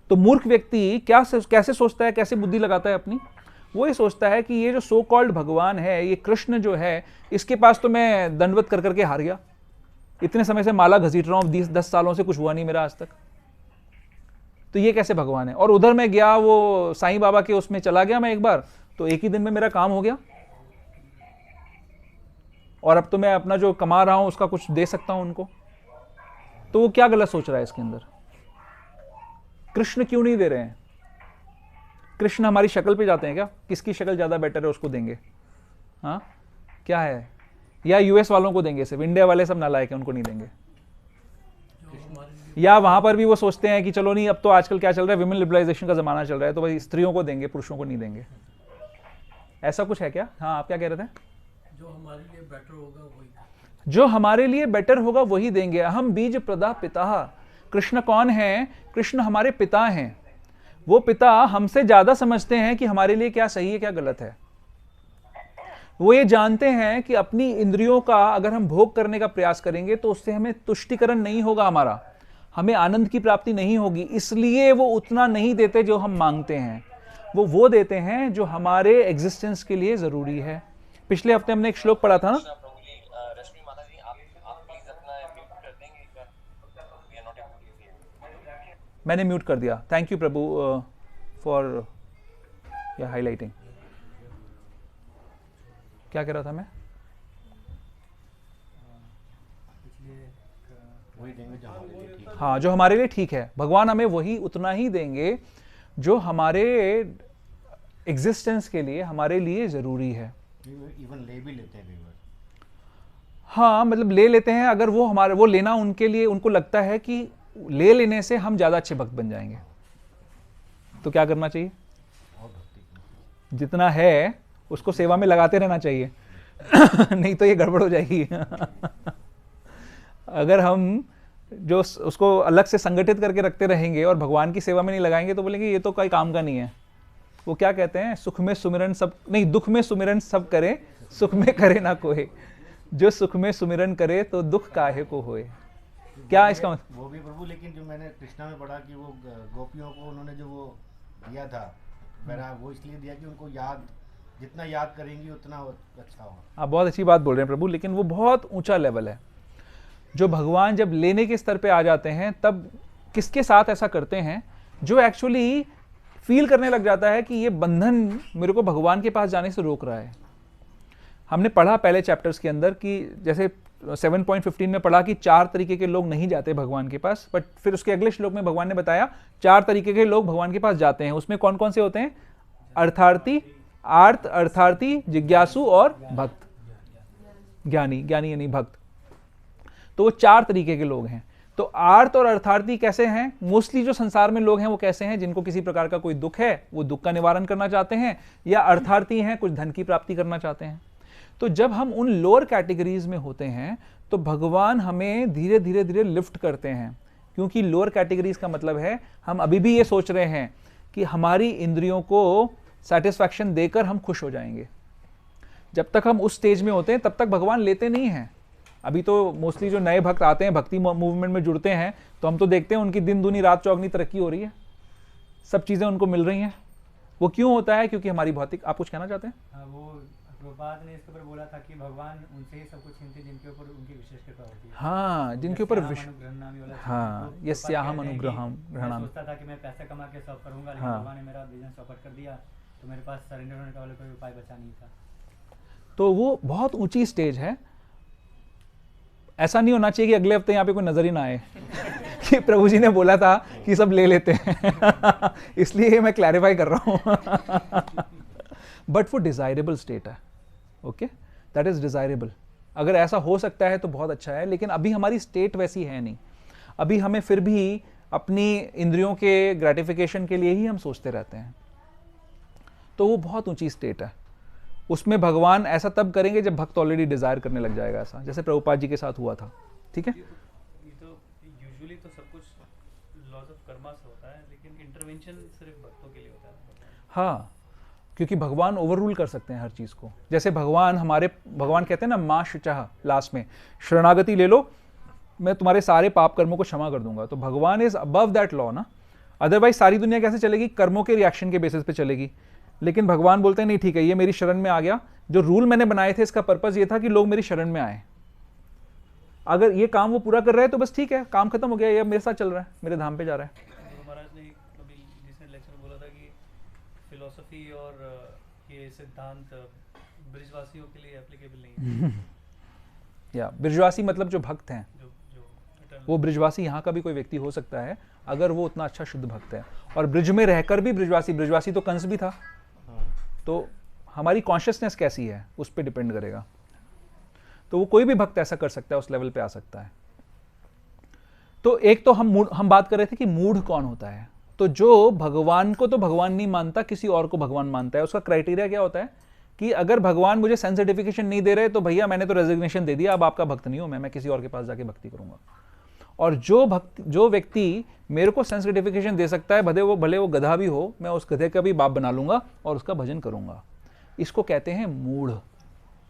तो मूर्ख व्यक्ति कैसे सोचता है, कैसे बुद्धि लगाता है अपनी? वो ये सोचता है कि ये जो सो कॉल्ड भगवान है, ये कृष्ण जो है, इसके पास तो मैं दंडवत कर करके हार गया, इतने समय से माला घसीट रहा हूं, 10 सालों से कुछ हुआ नहीं मेरा आज तक, तो ये कैसे भगवान है? और उधर मैं गया, वो साईं बाबा के उसमें चला गया मैं एक बार, तो एक ही दिन में मेरा काम हो गया, और अब तो मैं अपना जो कमा रहा हूं उसका कुछ दे सकता हूं उनको। तो वो क्या गलत सोच रहा है इसके अंदर? कृष्ण क्यों नहीं दे रहे हैं? कृष्ण हमारी शक्ल पे जाते हैं क्या? किसकी शक्ल ज्यादा बेटर है उसको देंगे? हाँ, क्या है? या यूएस वालों को देंगे सिर्फ? इंडिया वाले सब नालायक हैं, उनको नहीं देंगे? या वहां पर भी वो सोचते हैं कि चलो नहीं, अब तो आजकल क्या चल रहा है, विमेन लिबरलाइजेशन का जमाना चल रहा है, तो भाई स्त्रियों को देंगे, पुरुषों को नहीं देंगे? ऐसा कुछ है क्या? हाँ, आप क्या कह रहे थे? जो हमारे लिए बेटर होगा वही, जो हमारे लिए बेटर होगा वही देंगे। हम बीज प्रदा पिता। कृष्ण कौन है? कृष्ण हमारे पिता हैं। वो पिता हमसे ज्यादा समझते हैं कि हमारे लिए क्या सही है, क्या गलत है। वो ये जानते हैं कि अपनी इंद्रियों का अगर हम भोग करने का प्रयास करेंगे तो उससे हमें तुष्टिकरण नहीं होगा, हमारा, हमें आनंद की प्राप्ति नहीं होगी, इसलिए वो उतना नहीं देते जो हम मांगते हैं। वो देते हैं जो हमारे एग्जिस्टेंस के लिए जरूरी है। पिछले हफ्ते हमने एक श्लोक पढ़ा था ना, रश्मि माता जी, आप प्लीज अपना म्यूट कर देंगे एक बार, we are not able to hear. मैंने म्यूट कर दिया। Thank you Prabhu for highlighting. क्या कह रहा था मैं? वही देंगे जो हमारे लिए ठीक है। हाँ, जो हमारे लिए ठीक है। भगवान हमें वही उतना ही देंगे जो हमारे एग्जिस्टेंस के लिए, हमारे लिए जरूरी है। इवन ले भी लेते हैं कई बार। हाँ, मतलब ले लेते हैं, अगर वो हमारे, वो लेना उनके लिए, उनको लगता है कि ले लेने से हम ज्यादा अच्छे भक्त बन जाएंगे, तो क्या करना चाहिए? और भक्ति जितना है उसको सेवा में लगाते रहना चाहिए नहीं तो ये गड़बड़ हो जाएगी अगर हम जो उसको अलग से संगठित करके रखते रहेंगे और भगवान की सेवा में नहीं लगाएंगे तो बोलेंगे ये तो कोई काम का नहीं है। वो क्या कहते हैं, सुख में सुमिरन सब नहीं, दुख में सुमिरन सब करे, सुख में करे ना कोई। जो सुख में सुमिरन करे तो दुख काहे को होए। क्या इसका मतलब? वो भी प्रभु, लेकिन जो मैंने कृष्णा में पढ़ा कि वो गोपियों को उन्होंने जो वो दिया था मेरा, वो इसलिए दिया कि उनको याद, जितना याद करेंगी उतना अच्छा हो। आप बहुत अच्छी बात बोल रहे हैं प्रभु, लेकिन वो बहुत ऊंचा लेवल है। जो भगवान जब लेने के स्तर पे आ जाते हैं तब किसके साथ ऐसा करते हैं, जो एक्चुअली फील करने लग जाता है कि ये बंधन मेरे को भगवान के पास जाने से रोक रहा है। हमने पढ़ा पहले चैप्टर्स के अंदर कि जैसे 7.15 में पढ़ा कि 4 तरीके के लोग नहीं जाते भगवान के पास, बट फिर उसके अगले श्लोक में भगवान ने बताया 4 तरीके के लोग भगवान के पास जाते हैं। उसमें कौन कौन से होते हैं? अर्थार्थी, आर्त, अर्थार्थी, जिज्ञासु और भक्त। ज्ञानी, ज्ञानी यानी भक्त। तो वो 4 तरीके के लोग हैं। तो आर्त और अर्थार्थी कैसे हैं? मोस्टली जो संसार में लोग हैं वो कैसे हैं? जिनको किसी प्रकार का कोई दुख है, वो दुख का निवारण करना चाहते हैं, या अर्थार्थी हैं, कुछ धन की प्राप्ति करना चाहते हैं। तो जब हम उन लोअर कैटेगरीज में होते हैं तो भगवान हमें धीरे धीरे धीरे लिफ्ट करते हैं, क्योंकि लोअर कैटेगरीज का मतलब है हम अभी भी ये सोच रहे हैं कि हमारी इंद्रियों को सेटिस्फैक्शन देकर हम खुश हो जाएंगे। जब तक हम उस स्टेज में होते हैं तब तक भगवान लेते नहीं हैं। अभी तो मोस्टली जो नए भक्त आते हैं, भक्ति मूवमेंट में जुड़ते हैं, तो हम तो देखते हैं उनकी दिन दूनी रात चौगनी तरक्की हो रही है, सब चीज़ें उनको मिल रही हैं। वो क्यों होता है? क्योंकि हमारी भौतिक। आप कुछ कहना चाहते हैं? वो प्रभुपाद ने इसके ऊपर बोला था कि भगवान उनसे ही सब कुछ छीनते जिनके ऊपर उनकी विशेष कृपा होती है। हाँ, जिनके ऊपर हाँ, यस्याहम अनुग्रहम मैं सोचता था कि मैं पैसा कमा के सब करूंगा, लेकिन हाँ। भगवान ने मेरा बिजनेस चौपट कर दिया, तो मेरे पास सरेंडर होने का वाला कोई उपाय बचा नहीं था। तो वो बहुत ऊंची स्टेज है। ऐसा नहीं होना चाहिए कि अगले हफ्ते यहाँ पे कोई नजर ही ना आए कि प्रभु जी ने बोला था कि सब ले लेते हैं इसलिए मैं क्लैरिफाई कर रहा हूँ बट वो डिजायरेबल स्टेट है। Okay, that is desirable. अगर ऐसा हो सकता है तो बहुत अच्छा है, लेकिन अभी हमारी स्टेट वैसी है नहीं। अभी हमें फिर भी अपनी इंद्रियों के ग्रेटिफिकेशन के लिए ही हम सोचते रहते हैं। तो वो बहुत ऊंची स्टेट है। उसमें भगवान ऐसा तब करेंगे जब भक्त ऑलरेडी डिजायर करने लग जाएगा, ऐसा जैसे प्रभुपाद जी के साथ हुआ था। ठीक है, ये तो यूजुअली तो सब कुछ लॉज ऑफ कर्मा से होता है, लेकिन इंटरवेंशन सिर्फ भक्तों के लिए होता है। हाँ, क्योंकि भगवान ओवर रूल कर सकते हैं हर चीज को। जैसे भगवान कहते हैं ना, माँ शुचः, लास्ट में शरणागति ले लो, मैं तुम्हारे सारे पाप कर्मों को क्षमा कर दूंगा। तो भगवान इज अबव दैट लॉ ना। अदरवाइज सारी दुनिया कैसे चलेगी? कर्मों के रिएक्शन के बेसिस पे चलेगी। लेकिन भगवान बोलते हैं नहीं, ठीक है, ये मेरी शरण में आ गया, जो रूल मैंने बनाए थे इसका पर्पस ये था कि लोग मेरी शरण में आए। अगर ये काम वो पूरा कर रहे हैं तो बस ठीक है, काम खत्म हो गया, ये मेरे साथ चल रहा है, मेरे धाम पे जा रहा है। महाराज ने अभी रिसेंट लेक्चर में बोला था कि फिलॉसफी और ये सिद्धांत ब्रिजवासियों के लिए एप्लीकेबल नहीं है। या ब्रिजवासी मतलब जो भक्त हैं, जो वो ब्रिजवासी यहाँ का भी कोई व्यक्ति हो सकता है अगर वो उतना अच्छा शुद्ध भक्त है। और ब्रिज में रहकर भी ब्रिजवासी तो कंस भी था। तो हमारी कॉन्शियसनेस कैसी है उस पर डिपेंड करेगा। तो वो कोई भी भक्त ऐसा कर सकता है, उस लेवल पे आ सकता है। तो एक तो हम बात कर रहे थे कि मूढ़ कौन होता है। तो जो भगवान को तो भगवान नहीं मानता, किसी और को भगवान मानता है, उसका क्राइटेरिया क्या होता है कि अगर भगवान मुझे सेंस सर्टिफिकेशन नहीं दे रहे तो भैया मैंने तो रेजिग्नेशन दे दिया, अब आपका भक्त नहीं हूं मैं किसी और के पास जाके भक्ति करूंगा। और जो व्यक्ति मेरे को सेंस सर्टिफिकेशन दे सकता है, भले वो गधा भी हो, मैं उस गधे का भी बाप बना लूंगा और उसका भजन करूंगा। इसको कहते हैं मूढ़,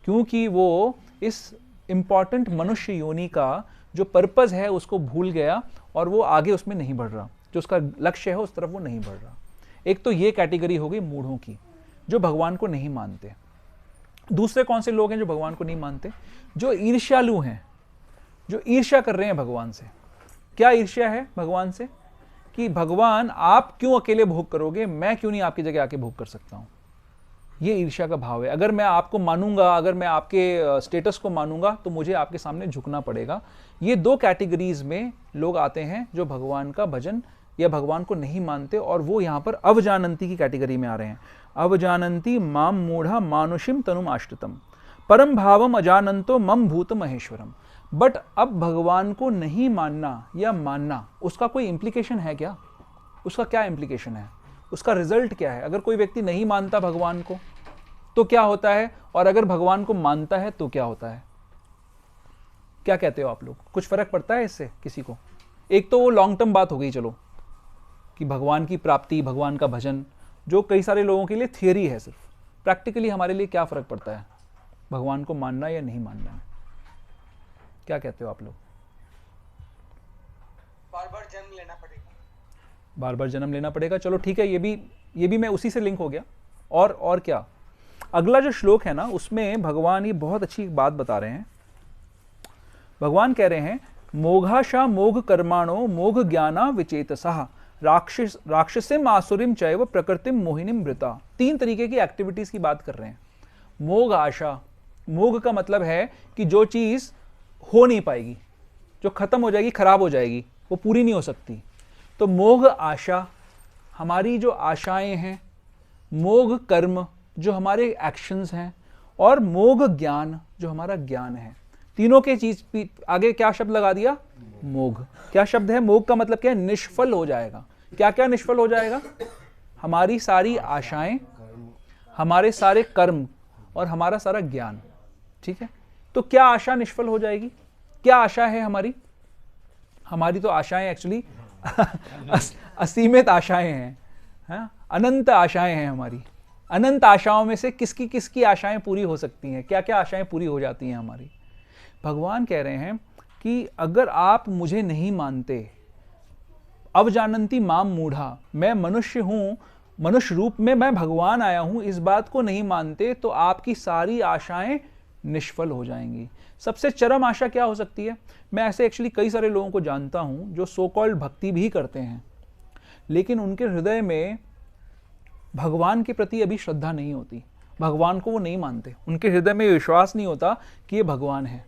क्योंकि वो इस इंपॉर्टेंट मनुष्य योनि का जो पर्पस है उसको भूल गया और वो आगे उसमें नहीं बढ़ रहा, जो उसका लक्ष्य है उस तरफ वो नहीं बढ़ रहा। एक तो ये कैटेगरी हो गई मूढ़ों की, जो भगवान को नहीं मानते। दूसरे कौन से लोग हैं जो भगवान को नहीं मानते? जो ईर्ष्यालु हैं, जो ईर्ष्या कर रहे हैं भगवान से। क्या ईर्ष्या है भगवान से? कि भगवान आप क्यों अकेले भोग करोगे, मैं क्यों नहीं आपकी जगह आके भोग कर सकता हूं। ये ईर्ष्या का भाव है। अगर मैं आपको मानूंगा, अगर मैं आपके स्टेटस को मानूंगा तो मुझे आपके सामने झुकना पड़ेगा। ये दो कैटेगरीज में लोग आते हैं जो भगवान का भजन या भगवान को नहीं मानते, और वो यहाँ पर अवजानंती की कैटेगरी में आ रहे हैं। अवजानंती माम मूढ़ा मानुषिम तनुम आश्रितम परम भावम अजानंतो मम भूत महेश्वरम। बट अब भगवान को नहीं मानना या मानना, उसका कोई इंप्लीकेशन है क्या? उसका क्या इंप्लीकेशन है? उसका रिजल्ट क्या है? अगर कोई व्यक्ति नहीं मानता भगवान को तो क्या होता है, और अगर भगवान को मानता है तो क्या होता है? क्या कहते हो आप लोग? कुछ फर्क पड़ता है इससे किसी को? एक तो वो लॉन्ग टर्म बात हो गई, चलो कि भगवान की प्राप्ति, भगवान का भजन, जो कई सारे लोगों के लिए थियरी है सिर्फ। प्रैक्टिकली हमारे लिए क्या फ़र्क पड़ता है भगवान को मानना या नहीं मानना है? क्या कहते हो आप लोग? बार बार जन्म लेना पड़ेगा। बार बार जन्म लेना पड़ेगा, चलो ठीक है, ये भी मैं उसी से लिंक हो गया। और क्या? अगला जो श्लोक है ना, उसमें भगवान ये बहुत अच्छी बात बता रहे हैं। भगवान कह रहे हैं मोघाशा मोघ कर्माणो मोघ ज्ञाना विचेतसः राक्षसिम आसुरिम चैव प्रकृतिम मोहिनीम वृता। 3 तरीके की एक्टिविटीज की बात कर रहे हैं। मोघ आशा, मोघ का मतलब है कि जो चीज हो नहीं पाएगी, जो खत्म हो जाएगी, खराब हो जाएगी, वो पूरी नहीं हो सकती। तो मोघ आशा, हमारी जो आशाएं हैं, मोघ कर्म जो हमारे एक्शंस हैं, और मोघ ज्ञान जो हमारा ज्ञान है। तीनों के चीज आगे क्या शब्द लगा दिया? मोघ। क्या शब्द है? मोघ का मतलब क्या है? निष्फल हो जाएगा। क्या क्या निष्फल हो जाएगा? हमारी सारी आशाएं, हमारे सारे कर्म और हमारा सारा ज्ञान। ठीक है, तो क्या आशा निष्फल हो जाएगी? क्या आशा है हमारी? हमारी तो आशाएं एक्चुअली असीमित आशाएं हैं, हाँ? अनंत आशाएं हैं हमारी। अनंत आशाओं में से किसकी किसकी आशाएं पूरी हो सकती हैं? क्या क्या आशाएं पूरी हो जाती हैं हमारी? भगवान कह रहे हैं कि अगर आप मुझे नहीं मानते, अवजानन्ति माम मूढ़ा, मैं मनुष्य हूं, मनुष्य रूप में मैं भगवान आया हूं, इस बात को नहीं मानते तो आपकी सारी आशाएं निष्फल हो जाएंगी। सबसे चरम आशा क्या हो सकती है? मैं ऐसे एक्चुअली कई सारे लोगों को जानता हूं जो सो कॉल्ड भक्ति भी करते हैं, लेकिन उनके हृदय में भगवान के प्रति अभी श्रद्धा नहीं होती, भगवान को वो नहीं मानते, उनके हृदय में विश्वास नहीं होता कि ये भगवान है।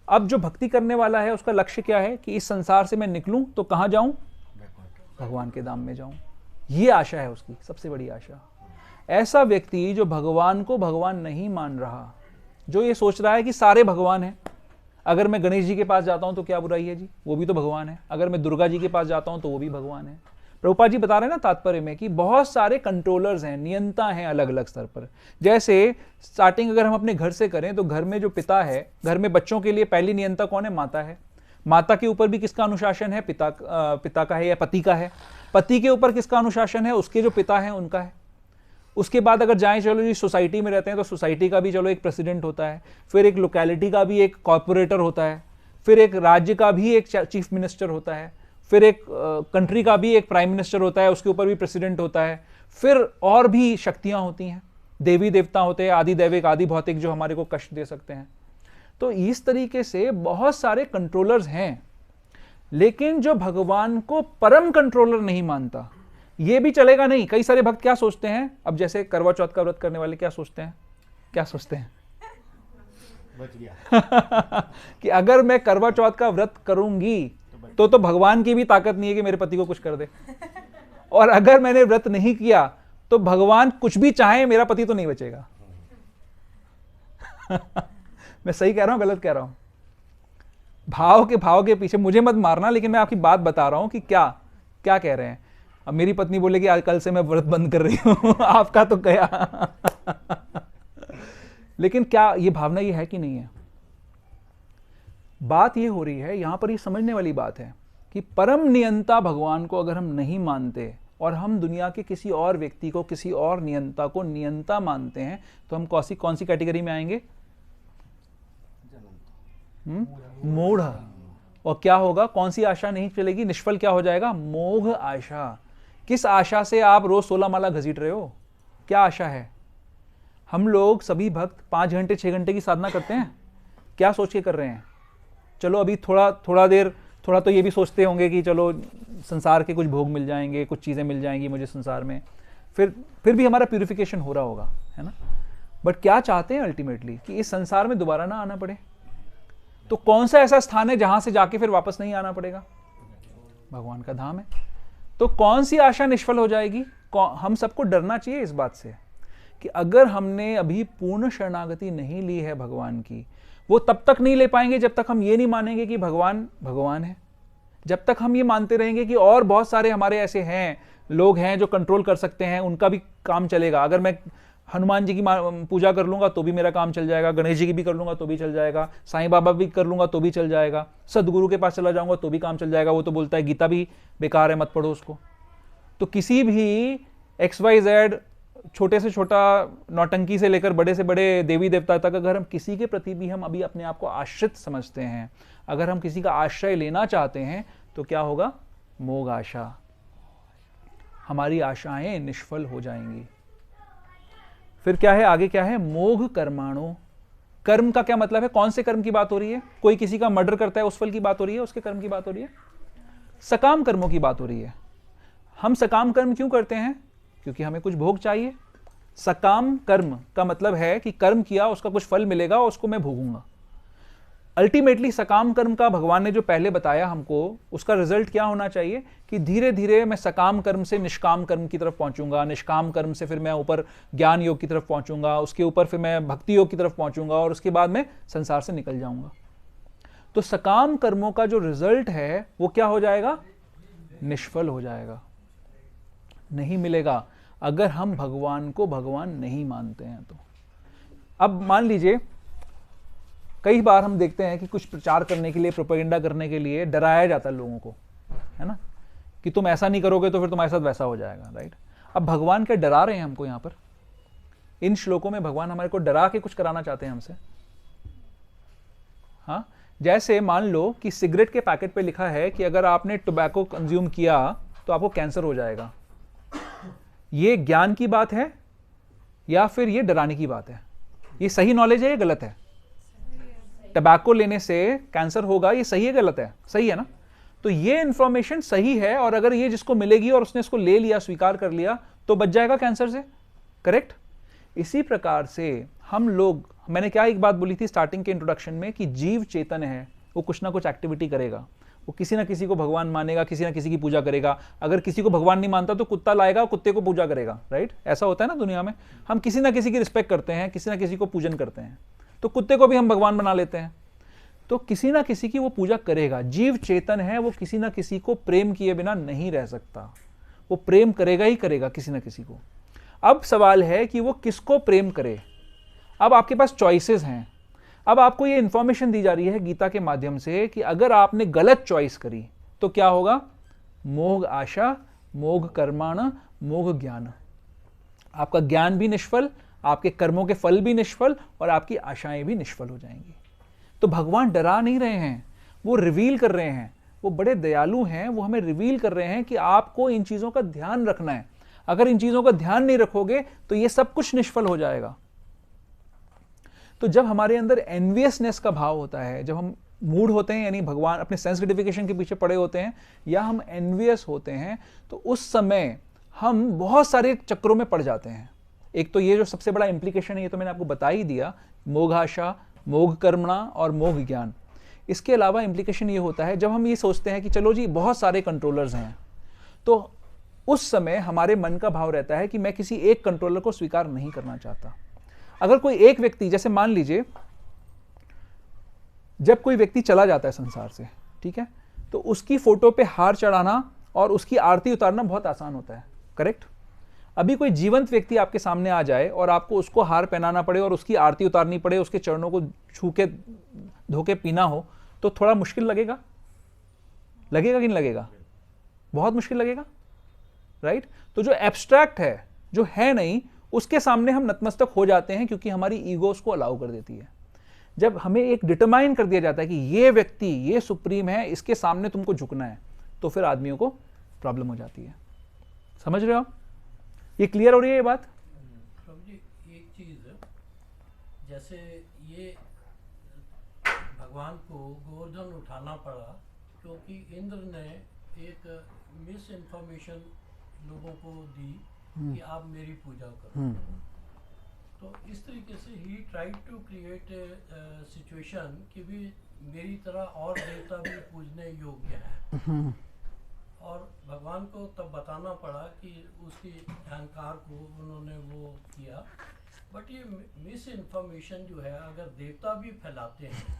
अब जो भक्ति करने वाला है उसका लक्ष्य क्या है कि इस संसार से मैं निकलूं तो कहाँ जाऊं? भगवान के धाम में जाऊं। ये आशा है उसकी सबसे बड़ी आशा। ऐसा व्यक्ति जो भगवान को भगवान नहीं मान रहा, जो ये सोच रहा है कि सारे भगवान हैं, अगर मैं गणेश जी के पास जाता हूं तो क्या बुराई है जी, वो भी तो भगवान है। अगर मैं दुर्गा जी के पास जाता हूं तो वो भी भगवान है। प्रभुपाद जी बता रहे हैं ना तात्पर्य में कि बहुत सारे कंट्रोलर्स हैं, नियंता हैं अलग अलग स्तर पर। जैसे स्टार्टिंग अगर हम अपने घर से करें तो घर में जो पिता है, घर में बच्चों के लिए पहली नियंता कौन है? माता है। माता के ऊपर भी किसका अनुशासन है? पिता का है या पति का है। पति के ऊपर किसका अनुशासन है? उसके जो पिता हैं उनका है। उसके बाद अगर जाएं, चलो जी सोसाइटी में रहते हैं तो सोसाइटी का भी चलो एक प्रेसिडेंट होता है, फिर एक लोकेलिटी का भी एक कॉर्पोरेटर होता है, फिर एक राज्य का भी एक चीफ मिनिस्टर होता है, फिर एक कंट्री का भी एक प्राइम मिनिस्टर होता है, उसके ऊपर भी प्रेसिडेंट होता है, फिर और भी शक्तियां होती हैं, देवी देवता होते हैं, आदि दैविक आदि भौतिक जो हमारे को कष्ट दे सकते हैं। तो इस तरीके से बहुत सारे कंट्रोलर्स हैं, लेकिन जो भगवान को परम कंट्रोलर नहीं मानता, ये भी चलेगा नहीं। कई सारे भक्त क्या सोचते हैं, अब जैसे करवा चौथ का व्रत करने वाले क्या सोचते हैं? क्या सोचते हैं? बच गया कि अगर मैं करवा चौथ का व्रत करूंगी तो भगवान की भी ताकत नहीं है कि मेरे पति को कुछ कर दे, और अगर मैंने व्रत नहीं किया तो भगवान कुछ भी चाहे मेरा पति तो नहीं बचेगा। मैं सही कह रहा हूं गलत कह रहा हूं? भाव के पीछे मुझे मत मारना, लेकिन मैं आपकी बात बता रहा हूं कि क्या क्या कह रहे हैं। अब मेरी पत्नी बोलेगी आज कल से मैं व्रत बंद कर रही हूं आपका तो गया। लेकिन क्या ये भावना ये है कि नहीं है? बात ये हो रही है यहां पर, ये समझने वाली बात है कि परम नियंता भगवान को अगर हम नहीं मानते और हम दुनिया के किसी और व्यक्ति को, किसी और नियंता को नियंता मानते हैं, तो हम कौन सी कैटेगरी में आएंगे? मूढ़। और क्या होगा? कौन सी आशा नहीं चलेगी? निष्फल क्या हो जाएगा? मोघ आशा। किस आशा से आप रोज 16 माला घसीट रहे हो? क्या आशा है? हम लोग सभी भक्त 5 घंटे 6 घंटे की साधना करते हैं, क्या सोच के कर रहे हैं? चलो अभी थोड़ा तो ये भी सोचते होंगे कि चलो संसार के कुछ भोग मिल जाएंगे, कुछ चीज़ें मिल जाएंगी मुझे संसार में, फिर भी हमारा प्यूरिफिकेशन हो रहा होगा, है ना? बट क्या चाहते हैं अल्टीमेटली? कि इस संसार में दोबारा ना आना पड़े। तो कौन सा ऐसा स्थान है जहां से जाके फिर वापस नहीं आना पड़ेगा? भगवान का धाम है। तो कौन सी आशा निष्फल हो जाएगी? हम सबको डरना चाहिए इस बात से कि अगर हमने अभी पूर्ण शरणागति नहीं ली है भगवान की, वो तब तक नहीं ले पाएंगे जब तक हम ये नहीं मानेंगे कि भगवान भगवान है। जब तक हम ये मानते रहेंगे कि और बहुत सारे हमारे ऐसे हैं, लोग हैं जो कंट्रोल कर सकते हैं, उनका भी काम चलेगा। अगर मैं हनुमान जी की पूजा कर लूँगा तो भी मेरा काम चल जाएगा, गणेश जी की भी कर लूँगा तो भी चल जाएगा, साईं बाबा भी कर लूँगा तो भी चल जाएगा, सदगुरु के पास चला जाऊँगा तो भी काम चल जाएगा। वो तो बोलता है गीता भी बेकार है, मत पढ़ो उसको। तो किसी भी XYZ छोटे से छोटा नौटंकी से लेकर बड़े से बड़े देवी देवता तक, अगर हम किसी के प्रति भी हम अभी अपने आप को आश्रित समझते हैं, अगर हम किसी का आश्रय लेना चाहते हैं, तो क्या होगा? मोह आशा, हमारी आशाएं निष्फल हो जाएंगी। फिर क्या है, आगे क्या है? मोघ कर्माणो। कर्म का क्या मतलब है? कौन से कर्म की बात हो रही है? कोई किसी का मर्डर करता है उस फल की बात हो रही है, उसके कर्म की बात हो रही है? सकाम कर्मों की बात हो रही है। हम सकाम कर्म क्यों करते हैं? क्योंकि हमें कुछ भोग चाहिए। सकाम कर्म का मतलब है कि कर्म किया, उसका कुछ फल मिलेगा और उसको मैं भोगूंगा। अल्टीमेटली सकाम कर्म का भगवान ने जो पहले बताया हमको, उसका रिजल्ट क्या होना चाहिए कि धीरे धीरे मैं सकाम कर्म से निष्काम कर्म की तरफ पहुंचूंगा, निष्काम कर्म से फिर मैं ऊपर ज्ञान योग की तरफ पहुंचूंगा, उसके ऊपर फिर मैं भक्ति योग की तरफ पहुंचूंगा और उसके बाद मैं संसार से निकल जाऊंगा। तो सकाम कर्मों का जो रिजल्ट है वो क्या हो जाएगा? निष्फल हो जाएगा, नहीं मिलेगा अगर हम भगवान को भगवान नहीं मानते हैं तो। अब मान लीजिए कई बार हम देखते हैं कि कुछ प्रचार करने के लिए, प्रोपेगेंडा करने के लिए डराया जाता है लोगों को, है ना, कि तुम ऐसा नहीं करोगे तो फिर तुम्हारे साथ वैसा हो जाएगा, राइट। अब भगवान क्या डरा रहे हैं हमको? यहाँ पर इन श्लोकों में भगवान हमारे को डरा के कुछ कराना चाहते हैं हमसे? हाँ, जैसे मान लो कि सिगरेट के पैकेट पे लिखा है कि अगर आपने टोबैको कंज्यूम किया तो आपको कैंसर हो जाएगा। ये ज्ञान की बात है या फिर ये डराने की बात है? ये सही नॉलेज है या गलत है? टबैको लेने से कैंसर होगा, ये सही है गलत है? सही है ना। तो ये इंफॉर्मेशन सही है, और अगर ये जिसको मिलेगी और उसने इसको ले लिया, स्वीकार कर लिया, तो बच जाएगा कैंसर से, करेक्ट। इसी प्रकार से हम लोग, मैंने क्या एक बात बोली थी स्टार्टिंग के इंट्रोडक्शन में कि जीव चेतन है, वो कुछ ना कुछ एक्टिविटी करेगा, वो किसी ना किसी को भगवान मानेगा, किसी ना किसी की पूजा करेगा। अगर किसी को भगवान नहीं मानता तो कुत्ता लाएगा, कुत्ते को पूजा करेगा, राइट। ऐसा होता है ना दुनिया में, हम किसी ना किसी की रिस्पेक्ट करते हैं, किसी ना किसी को पूजन करते हैं, तो कुत्ते को भी हम भगवान बना लेते हैं। तो किसी ना किसी की वो पूजा करेगा। जीव चेतन है, वो किसी ना किसी को प्रेम किए बिना नहीं रह सकता, वो प्रेम करेगा ही करेगा किसी ना किसी को। अब सवाल है कि वो किसको प्रेम करे। अब आपके पास चॉइसेस हैं। अब आपको ये इंफॉर्मेशन दी जा रही है गीता के माध्यम से कि अगर आपने गलत चॉइस करी तो क्या होगा? मोह आशा, मोह कर्माण, मोह ज्ञान। आपका ज्ञान भी निष्फल, आपके कर्मों के फल भी निष्फल, और आपकी आशाएं भी निष्फल हो जाएंगी। तो भगवान डरा नहीं रहे हैं, वो रिवील कर रहे हैं। वो बड़े दयालु हैं, वो हमें रिवील कर रहे हैं कि आपको इन चीज़ों का ध्यान रखना है। अगर इन चीज़ों का ध्यान नहीं रखोगे तो ये सब कुछ निष्फल हो जाएगा। तो जब हमारे अंदर एनवियसनेस का भाव होता है, जब हम मूड होते हैं, यानी भगवान अपने सेंस ग्रेटिफिकेशन के पीछे पड़े होते हैं, या हम एनवियस होते हैं, तो उस समय हम बहुत सारे चक्रों में पड़ जाते हैं। एक तो ये जो सबसे बड़ा इंप्लीकेशन है, ये तो मैंने आपको बता ही दिया, मोघाशा, मोघ कर्मणा और मोघ ज्ञान। इसके अलावा इंप्लीकेशन ये होता है जब हम ये सोचते हैं कि चलो जी बहुत सारे कंट्रोलर्स हैं, तो उस समय हमारे मन का भाव रहता है कि मैं किसी एक कंट्रोलर को स्वीकार नहीं करना चाहता। अगर कोई एक व्यक्ति, जैसे मान लीजिए जब कोई व्यक्ति चला जाता है संसार से, ठीक है, तो उसकी फोटो पे हार चढ़ाना और उसकी आरती उतारना बहुत आसान होता है, करेक्ट। अभी कोई जीवंत व्यक्ति आपके सामने आ जाए और आपको उसको हार पहनाना पड़े और उसकी आरती उतारनी पड़े, उसके चरणों को छू के धो के पीना हो, तो थोड़ा मुश्किल लगेगा। लगेगा कि नहीं लगेगा? बहुत मुश्किल लगेगा, राइट। तो जो एब्स्ट्रैक्ट है, जो है नहीं, उसके सामने हम नतमस्तक हो जाते हैं, क्योंकि हमारी ईगो उसको अलाउ कर देती है। जब हमें एक डिटरमाइन कर दिया जाता है कि ये व्यक्ति, ये सुप्रीम है, इसके सामने तुमको झुकना है, तो फिर आदमियों को प्रॉब्लम हो जाती है। समझ रहे हो आप? ये क्लियर हो रही है ये बात? प्रभु जी, एक चीज, जैसे ये भगवान को गोवर्धन उठाना पड़ा क्योंकि इंद्र ने एक मिस इन्फॉर्मेशन लोगों को दी कि आप मेरी पूजा करो। तो इस तरीके से ही ट्राइड टू क्रिएट सिचुएशन कि भी मेरी तरह और देवता भी पूजने योग्य है, और भगवान को तब बताना पड़ा कि उसकी अहंकार को उन्होंने वो किया। बट ये मिस इन्फॉर्मेशन जो है अगर देवता भी फैलाते हैं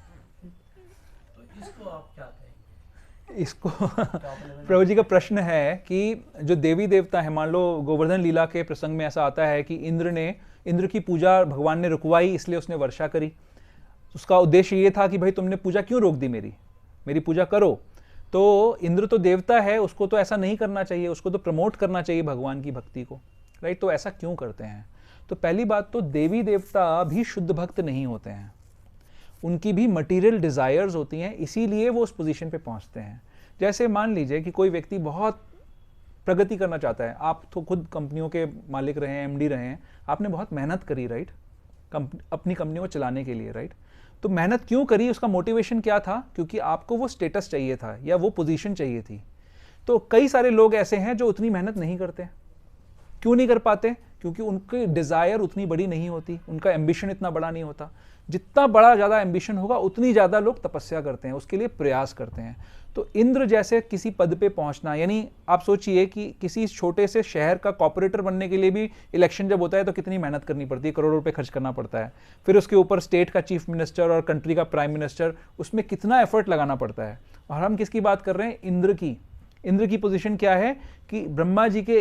तो इसको आप क्या कहेंगे? इसको प्रभु जी का प्रश्न है कि जो देवी देवता है, मान लो गोवर्धन लीला के प्रसंग में ऐसा आता है कि इंद्र की पूजा भगवान ने रुकवाई, इसलिए उसने वर्षा करी। उसका उद्देश्य ये था कि भाई तुमने पूजा क्यों रोक दी, मेरी पूजा करो। तो इंद्र तो देवता है, उसको तो ऐसा नहीं करना चाहिए, उसको तो प्रमोट करना चाहिए भगवान की भक्ति को, राइट। तो ऐसा क्यों करते हैं? तो पहली बात तो देवी देवता भी शुद्ध भक्त नहीं होते हैं, उनकी भी मटेरियल डिज़ायर्स होती हैं, इसीलिए वो उस पोजीशन पे पहुंचते हैं। जैसे मान लीजिए कि कोई व्यक्ति बहुत प्रगति करना चाहता है, आप तो खुद कंपनियों के मालिक रहे हैं, एमडी रहे हैं, आपने बहुत मेहनत करी, राइट, अपनी कंपनी को चलाने के लिए, राइट। तो मेहनत क्यों करी, उसका मोटिवेशन क्या था? क्योंकि आपको वो स्टेटस चाहिए था या वो पोजीशन चाहिए थी। तो कई सारे लोग ऐसे हैं जो उतनी मेहनत नहीं करते। क्यों नहीं कर पाते? क्योंकि उनकी डिज़ायर उतनी बड़ी नहीं होती, उनका एम्बिशन इतना बड़ा नहीं होता। जितना बड़ा ज़्यादा एम्बिशन होगा उतनी ज़्यादा लोग तपस्या करते हैं, उसके लिए प्रयास करते हैं। तो इंद्र जैसे किसी पद पे पहुंचना, यानी आप सोचिए कि किसी छोटे से शहर का कॉर्पोरेटर बनने के लिए भी इलेक्शन जब होता है तो कितनी मेहनत करनी पड़ती है, करोड़ों रुपए खर्च करना पड़ता है। फिर उसके ऊपर स्टेट का चीफ मिनिस्टर और कंट्री का प्राइम मिनिस्टर, उसमें कितना एफर्ट लगाना पड़ता है। और हम किसकी बात कर रहे हैं? इंद्र की पोजीशन क्या है कि ब्रह्मा जी के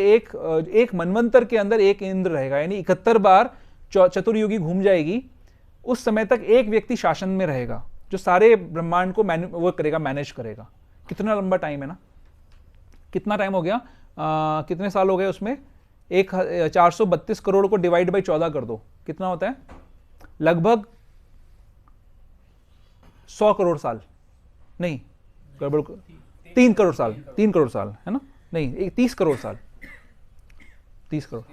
एक मनवंतर के अंदर एक इंद्र रहेगा, यानी 71 बार चतुर्युगी घूम जाएगी, उस समय तक एक व्यक्ति शासन में रहेगा जो सारे ब्रह्मांड को वो करेगा, मैनेज करेगा। कितना लंबा टाइम है ना, कितना टाइम हो गया, कितने साल हो गए उसमें? 432 करोड़ को डिवाइड बाई 14 कर दो, कितना होता है? लगभग 100 करोड़ साल, नहीं गड़बड़, 3 करोड़ साल, 3 करोड़ साल है ना, नहीं 30 करोड़ साल, 30 करोड़,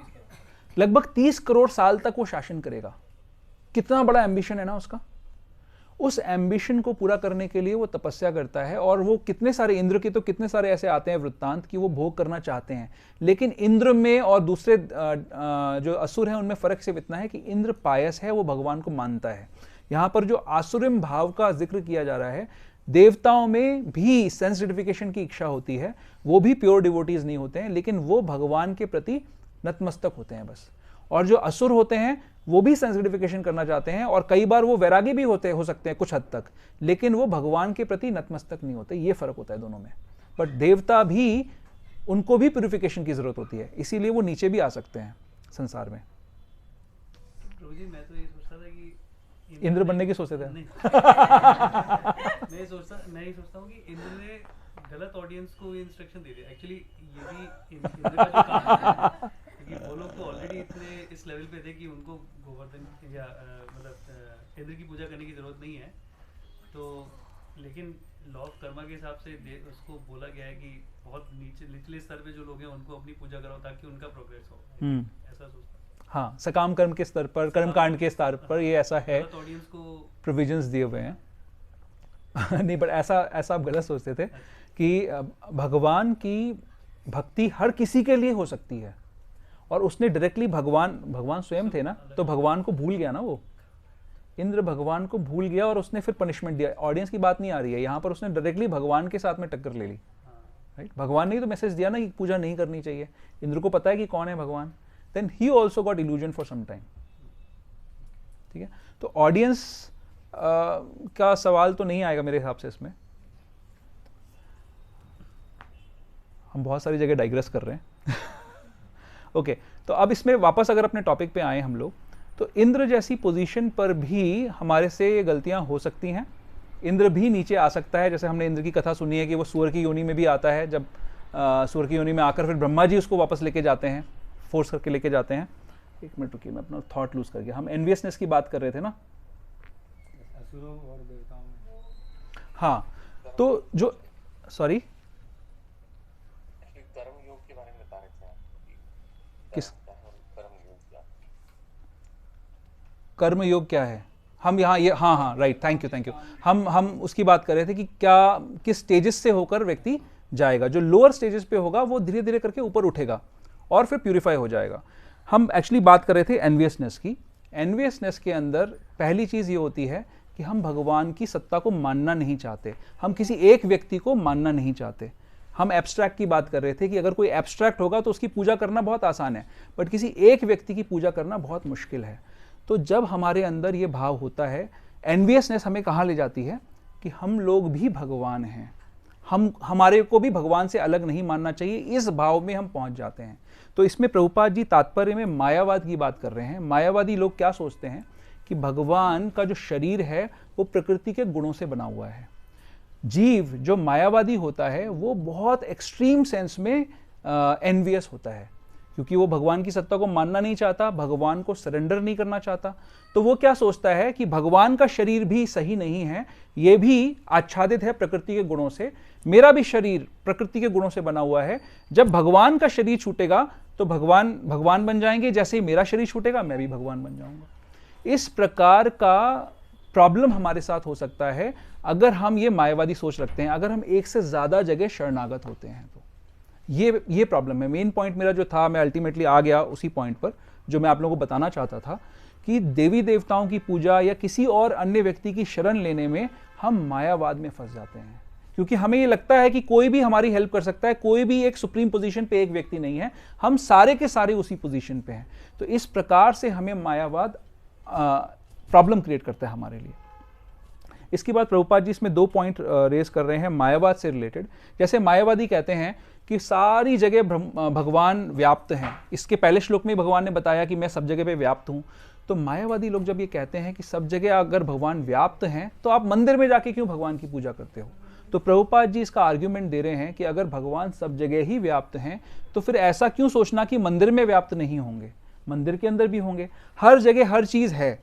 लगभग 30 करोड़ साल तक वो शासन करेगा। कितना बड़ा एम्बिशन है ना उसका। उस एम्बिशन को पूरा करने के लिए वो तपस्या करता है। और वो कितने सारे, इंद्र के तो कितने सारे ऐसे आते हैं वृत्तांत कि वो भोग करना चाहते हैं, लेकिन इंद्र में और दूसरे जो असुर हैं उनमें फर्क सिर्फ इतना है कि इंद्र पायस है, वो भगवान को मानता है। यहाँ पर जो आसुरिम भाव का जिक्र किया जा रहा है, देवताओं में भी सेंसिटिफिकेशन की इच्छा होती है, वो भी प्योर डिवोटीज नहीं होते हैं, लेकिन वो भगवान के प्रति नतमस्तक होते हैं बस। और जो असुर होते हैं वो भी सेंसिटिफिकेशन करना चाहते हैं, और कई बार वो वैरागी भी हो सकते हैं कुछ हद तक, लेकिन वो भगवान के प्रति नतमस्तक नहीं होते। ये फर्क होता है दोनों में। बट देवता भी, उनको भी प्यूरिफिकेशन की जरूरत होती है, इसीलिए वो नीचे भी आ सकते हैं संसार में। प्रभु जी, मैं तो ये सोचता था कि इंद्र बनने की सोचते थे। मैं ये सोचता हूँ कि इंद्र ने गलत ऑडियंस को इंस्ट्रक्शन दे दिया। एक्चुअली ये भी इंद्र का जो काम है, क्योंकि वो लोग तो ऑलरेडी इतने इस लेवल पे थे कि उनको गोवर्धन या मतलब इंद्र की पूजा करने की जरूरत नहीं है। तो लेकिन लॉ ऑफ कर्मा के हिसाब से उसको बोला गया है कि बहुत निचले स्तर पे जो लोग हैं उनको अपनी पूजा कराओ ताकि उनका प्रोग्रेस हो। ऐसा सोचता। हाँ, सकाम कर्म के स्तर पर, कर्म कांड के स्तर पर ये ऐसा है, ऑडियंस को प्रोविजंस दिए हुए हैं। नहीं, बट ऐसा आप गलत सोचते थे कि भगवान की भक्ति हर किसी के लिए हो सकती है, और उसने डायरेक्टली भगवान स्वयं थे ना, तो भगवान को भूल गया ना वो। इंद्र भगवान को भूल गया और उसने फिर पनिशमेंट दिया। ऑडियंस की बात नहीं आ रही है यहाँ पर, उसने डायरेक्टली भगवान के साथ में टक्कर ले ली, राइट। भगवान ने तो मैसेज दिया ना कि पूजा नहीं करनी चाहिए। इंद्र को पता है कि कौन है भगवान, then he also got illusion for some time. ठीक है, तो ऑडियंस का सवाल तो नहीं आएगा मेरे हिसाब से इसमें। हम बहुत सारी जगह डाइग्रेस कर रहे हैं। ओके, तो अब इसमें वापस अगर अपने टॉपिक पे आए हम लोग, तो इंद्र जैसी पोजीशन पर भी हमारे से ये गलतियां हो सकती हैं। इंद्र भी नीचे आ सकता है, जैसे हमने इंद्र की कथा सुनी है कि वो सूअर की योनि में भी आता है। जब सूअर की योनि में आकर फिर ब्रह्मा जी उसको वापस लेके जाते हैं, फोर्स करके लेके जाते हैं। एक मिनट रुकिए, मैं अपना थॉट लूज कर गया। हम एनवियसनेस की बात कर रहे थे ना। असुरों और देवताओं में। हाँ, तो जो सॉरी कर्म योग के बारे में बता रहे थे आप। किस कर्म योग क्या? कर्म योग क्या है? हम यहाँ ये हाँ राइट, थैंक यू। हम उसकी बात कर रहे थे कि क्या किस स्टेजेस से होकर व्यक्ति जाएगा। जो लोअर स्टेजेस पे होगा वो धीरे धीरे करके ऊपर उठेगा और फिर प्यूरिफाई हो जाएगा। हम एक्चुअली बात कर रहे थे एनवियसनेस की। एनवियसनेस के अंदर पहली चीज़ ये होती है कि हम भगवान की सत्ता को मानना नहीं चाहते, हम किसी एक व्यक्ति को मानना नहीं चाहते। हम एब्स्ट्रैक्ट की बात कर रहे थे कि अगर कोई एब्स्ट्रैक्ट होगा तो उसकी पूजा करना बहुत आसान है, बट किसी एक व्यक्ति की पूजा करना बहुत मुश्किल है। तो जब हमारे अंदर ये भाव होता है, एनवियसनेस हमें कहाँ ले जाती है कि हम लोग भी भगवान हैं, हमारे को भी भगवान से अलग नहीं मानना चाहिए, इस भाव में हम पहुंच जाते हैं। तो इसमें प्रभुपाद जी तात्पर्य में मायावाद की बात कर रहे हैं। मायावादी लोग क्या सोचते हैं कि भगवान का जो शरीर है वो प्रकृति के गुणों से बना हुआ है। जीव जो मायावादी होता है वो बहुत एक्सट्रीम सेंस में एनवियस होता है, क्योंकि वो भगवान की सत्ता को मानना नहीं चाहता, भगवान को सरेंडर नहीं करना चाहता। तो वो क्या सोचता है कि भगवान का शरीर भी सही नहीं है, ये भी आच्छादित है प्रकृति के गुणों से, मेरा भी शरीर प्रकृति के गुणों से बना हुआ है। जब भगवान का शरीर छूटेगा तो भगवान बन जाएंगे, जैसे ही मेरा शरीर छूटेगा मैं भी भगवान बन जाऊंगा। इस प्रकार का प्रॉब्लम हमारे साथ हो सकता है अगर हम ये मायावादी सोच रखते हैं, अगर हम एक से ज्यादा जगह शरणागत होते हैं तो ये प्रॉब्लम है। मेन पॉइंट मेरा जो था, मैं अल्टीमेटली आ गया उसी पॉइंट पर जो मैं आप लोगों को बताना चाहता था कि देवी देवताओं की पूजा या किसी और अन्य व्यक्ति की शरण लेने में हम मायावाद में फंस जाते हैं, क्योंकि हमें ये लगता है कि कोई भी हमारी हेल्प कर सकता है, कोई भी एक सुप्रीम पोजीशन पे एक व्यक्ति नहीं है, हम सारे के सारे उसी पोजीशन पे हैं। तो इस प्रकार से हमें मायावाद प्रॉब्लम क्रिएट करता है हमारे लिए। इसके बाद प्रभुपाद जी इसमें 2 पॉइंट रेज कर रहे हैं मायावाद से रिलेटेड। जैसे मायावादी कहते हैं कि सारी जगह भगवान व्याप्त हैं। इसके पहले श्लोक में भगवान ने बताया कि मैं सब जगह पे व्याप्त हूँ। तो मायावादी लोग जब ये कहते हैं कि सब जगह अगर भगवान व्याप्त हैं तो आप मंदिर में जाके क्यों भगवान की पूजा करते हो? तो प्रभुपाद जी इसका आर्ग्यूमेंट दे रहे हैं कि अगर भगवान सब जगह ही व्याप्त हैं तो फिर ऐसा क्यों सोचना कि मंदिर में व्याप्त नहीं होंगे, मंदिर के अंदर भी होंगे। हर जगह हर चीज़ है,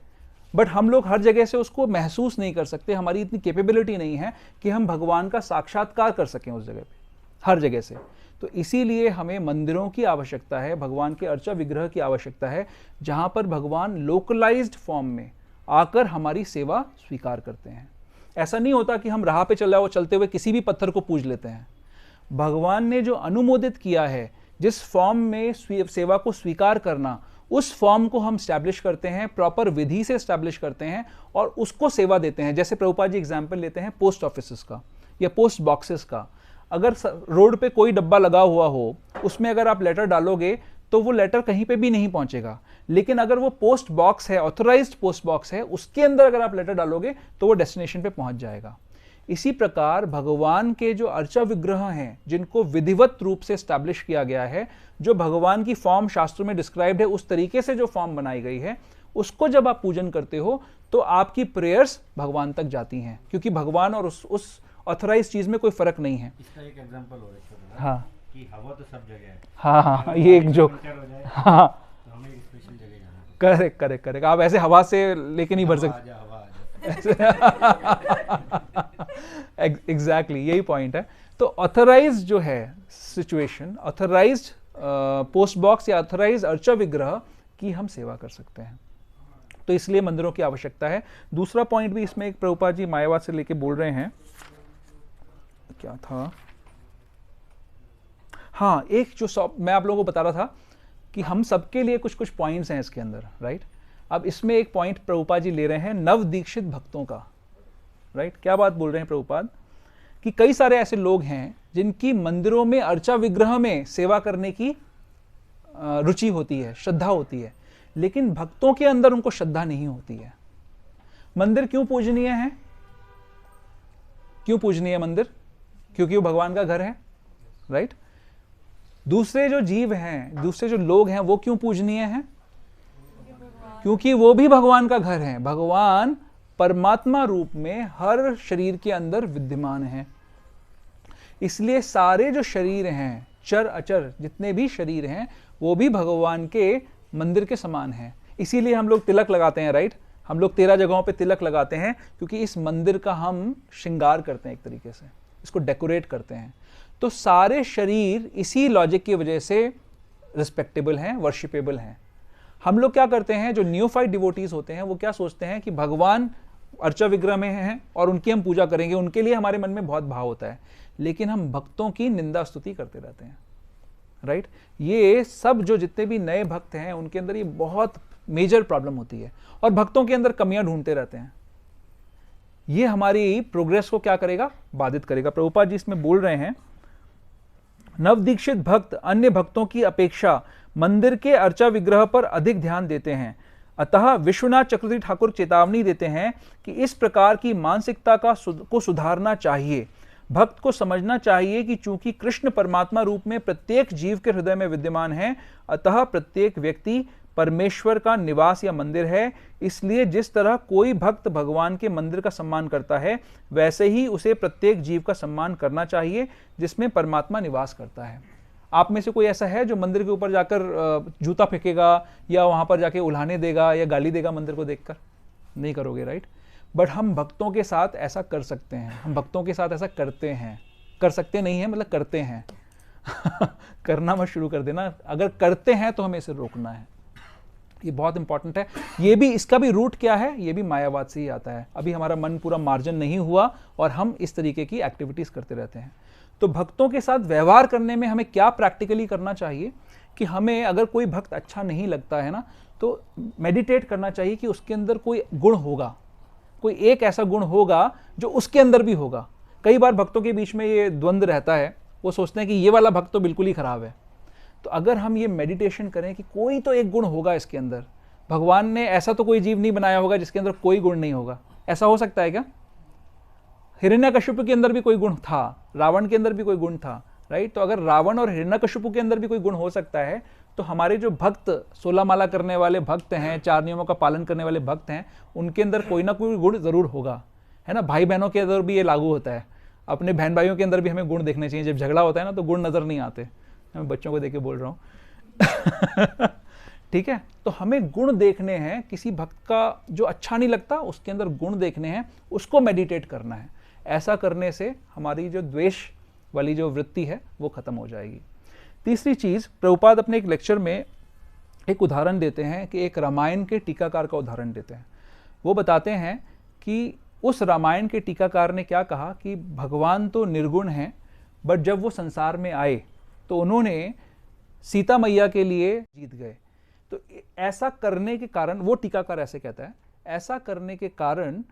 बट हम लोग हर जगह से उसको महसूस नहीं कर सकते, हमारी इतनी कैपेबिलिटी नहीं है कि हम भगवान का साक्षात्कार कर सकें उस जगह पे, हर जगह से। तो इसीलिए हमें मंदिरों की आवश्यकता है, भगवान के अर्चा विग्रह की आवश्यकता है, जहाँ पर भगवान लोकलाइज्ड फॉर्म में आकर हमारी सेवा स्वीकार करते हैं। ऐसा नहीं होता कि हम राह पे चलते हुए किसी भी पत्थर को पूज लेते हैं। भगवान ने जो अनुमोदित किया है, जिस फॉर्म में सेवा को स्वीकार करना, उस फॉर्म को हम स्टैब्लिश करते हैं, प्रॉपर विधि से स्टैब्लिश करते हैं और उसको सेवा देते हैं। जैसे प्रभुपाद जी एग्जाम्पल लेते हैं पोस्ट ऑफिसेस का या पोस्ट बॉक्सेस का। अगर रोड पे कोई डब्बा लगा हुआ हो, उसमें अगर आप लेटर डालोगे तो वो लेटर कहीं पे भी नहीं पहुंचेगा, लेकिन अगर वो पोस्ट बॉक्स है, ऑथराइज्ड पोस्ट बॉक्स है, उसके अंदर अगर आप लेटर डालोगे तो वो डेस्टिनेशन पे पहुंच जाएगा। इसी प्रकार भगवान के जो अर्चा विग्रह हैं, जिनको विधिवत रूप से स्टैब्लिश किया गया है, जो भगवान की फॉर्म शास्त्रों में डिस्क्राइब्ड है, उस तरीके से जो फॉर्म बनाई गई है, उसको जब आप पूजन करते हो तो आपकी प्रेयर्स भगवान तक जाती हैं, क्योंकि भगवान और उस ऑथराइज चीज में कोई फर्क नहीं है। इसका एक एग्जांपल हो रहा है हाँ कि हवा तो सब जगह है। हाँ, ये एक जो हाँ तो हमें स्पेशल जगह जाना है। करेक्ट आप ऐसे हवा से लेके नहीं भर सकते। एग्जैक्टली यही पॉइंट है। तो ऑथराइज जो है सिचुएशन, ऑथराइज्ड पोस्ट बॉक्स या ऑथराइज्ड अर्चा विग्रह की हम सेवा कर सकते हैं, तो इसलिए मंदिरों की आवश्यकता है। दूसरा पॉइंट भी इसमें एक प्रभुपाद जी मायावाद से लेके बोल रहे हैं, क्या था, हाँ, एक जो मैं आप लोगों को बता रहा था कि हम सबके लिए कुछ कुछ पॉइंट्स हैं इसके अंदर, राइट। अब इसमें एक पॉइंट प्रभुपाद जी ले रहे हैं नव दीक्षित भक्तों का, राइट। क्या बात बोल रहे हैं प्रभुपाद कि कई सारे ऐसे लोग हैं जिनकी मंदिरों में अर्चा विग्रह में सेवा करने की रुचि होती है, श्रद्धा होती है, लेकिन भक्तों के अंदर उनको श्रद्धा नहीं होती है। मंदिर क्यों पूजनीय है? क्यों पूजनीय है मंदिर? क्योंकि वो भगवान का घर है, राइट। दूसरे जो जीव हैं, दूसरे जो लोग हैं, वो क्यों पूजनीय हैं? क्योंकि वो भी भगवान का घर है। भगवान परमात्मा रूप में हर शरीर के अंदर विद्यमान है, इसलिए सारे जो शरीर हैं, चर अचर जितने भी शरीर हैं, वो भी भगवान के मंदिर के समान हैं। इसीलिए हम लोग तिलक लगाते हैं, राइट। हम लोग 13 जगहों पे तिलक लगाते हैं, क्योंकि इस मंदिर का हम श्रृंगार करते हैं, एक तरीके से इसको डेकोरेट करते हैं। तो सारे शरीर इसी लॉजिक की वजह से रिस्पेक्टेबल हैं, वर्शिपेबल हैं। हम लोग क्या करते हैं, जो न्यूफाइड डिवोटीज होते हैं, वो क्या सोचते हैं कि भगवान अर्चा विग्रह में हैं और उनकी हम पूजा करेंगे, उनके लिए हमारे मन में बहुत भाव होता है, लेकिन हम भक्तों की निंदा स्तुति करते रहते हैं, राइट। ये सब जो जितने भी नए भक्त हैं उनके अंदर ये बहुत मेजर प्रॉब्लम होती है, और भक्तों के अंदर कमियां ढूंढते रहते हैं। ये हमारी प्रोग्रेस को क्या करेगा? बाधित करेगा। प्रभुपाद जी इसमें बोल रहे हैं, नवदीक्षित भक्त अन्य भक्तों की अपेक्षा मंदिर के अर्चा विग्रह पर अधिक ध्यान देते हैं, अतः विश्वनाथ चक्रवर्ती ठाकुर चेतावनी देते हैं कि इस प्रकार की मानसिकता को सुधारना चाहिए। भक्त को समझना चाहिए कि चूंकि कृष्ण परमात्मा रूप में प्रत्येक जीव के हृदय में विद्यमान है, अतः प्रत्येक व्यक्ति परमेश्वर का निवास या मंदिर है। इसलिए जिस तरह कोई भक्त भगवान के मंदिर का सम्मान करता है, वैसे ही उसे प्रत्येक जीव का सम्मान करना चाहिए जिसमें परमात्मा निवास करता है। आप में से कोई ऐसा है जो मंदिर के ऊपर जाकर जूता फेंकेगा या वहां पर जाके उल्हाने देगा या गाली देगा मंदिर को देखकर? नहीं करोगे, राइट? बट हम भक्तों के साथ ऐसा कर सकते हैं, हम भक्तों के साथ ऐसा करते हैं। कर सकते नहीं है मतलब करते हैं। करना मत शुरू कर देना, अगर करते हैं तो हमें इसे रोकना है। ये बहुत इंपॉर्टेंट है। ये भी, इसका भी रूट क्या है? ये भी मायावाद से ही आता है। अभी हमारा मन पूरा मार्जन नहीं हुआ और हम इस तरीके की एक्टिविटीज करते रहते हैं। तो भक्तों के साथ व्यवहार करने में हमें क्या प्रैक्टिकली करना चाहिए कि हमें अगर कोई भक्त अच्छा नहीं लगता है ना, तो मेडिटेट करना चाहिए कि उसके अंदर कोई गुण होगा, कोई एक ऐसा गुण होगा जो उसके अंदर भी होगा। कई बार भक्तों के बीच में ये द्वंद्व रहता है, वो सोचते हैं कि ये वाला भक्त तो बिल्कुल ही खराब है। तो अगर हम ये मेडिटेशन करें कि कोई तो एक गुण होगा इसके अंदर, भगवान ने ऐसा तो कोई जीव नहीं बनाया होगा जिसके अंदर कोई गुण नहीं होगा। ऐसा हो सकता है क्या? हिरण्यकशिपु के अंदर भी कोई गुण था, रावण के अंदर भी कोई गुण था, राइट? तो अगर रावण और हिरण्यकशिपु के अंदर भी कोई गुण हो सकता है, तो हमारे जो भक्त 16 माला करने वाले भक्त हैं, 4 नियमों का पालन करने वाले भक्त हैं, उनके अंदर कोई ना कोई गुण जरूर होगा, है ना? भाई बहनों के अंदर भी ये लागू होता है। अपने बहन भाइयों के अंदर भी हमें गुण देखने चाहिए। जब झगड़ा होता है ना तो गुण नजर नहीं आते। मैं बच्चों को देख के बोल रहा हूँ। ठीक है, तो हमें गुण देखने हैं। किसी भक्त का जो अच्छा नहीं लगता उसके अंदर गुण देखने हैं, उसको मेडिटेट करना है। ऐसा करने से हमारी जो द्वेष वाली जो वृत्ति है वो खत्म हो जाएगी। तीसरी चीज, प्रभुपाद अपने एक लेक्चर में एक उदाहरण देते हैं कि एक रामायण के टीकाकार का उदाहरण देते हैं। वो बताते हैं कि उस रामायण के टीकाकार ने क्या कहा कि भगवान तो निर्गुण हैं, बट जब वो संसार में आए तो उन्होंने सीता मैया के लिए जीत गए। तो ऐसा करने के कारण, वो टीकाकार ऐसे कहता है, ऐसा करने के कारण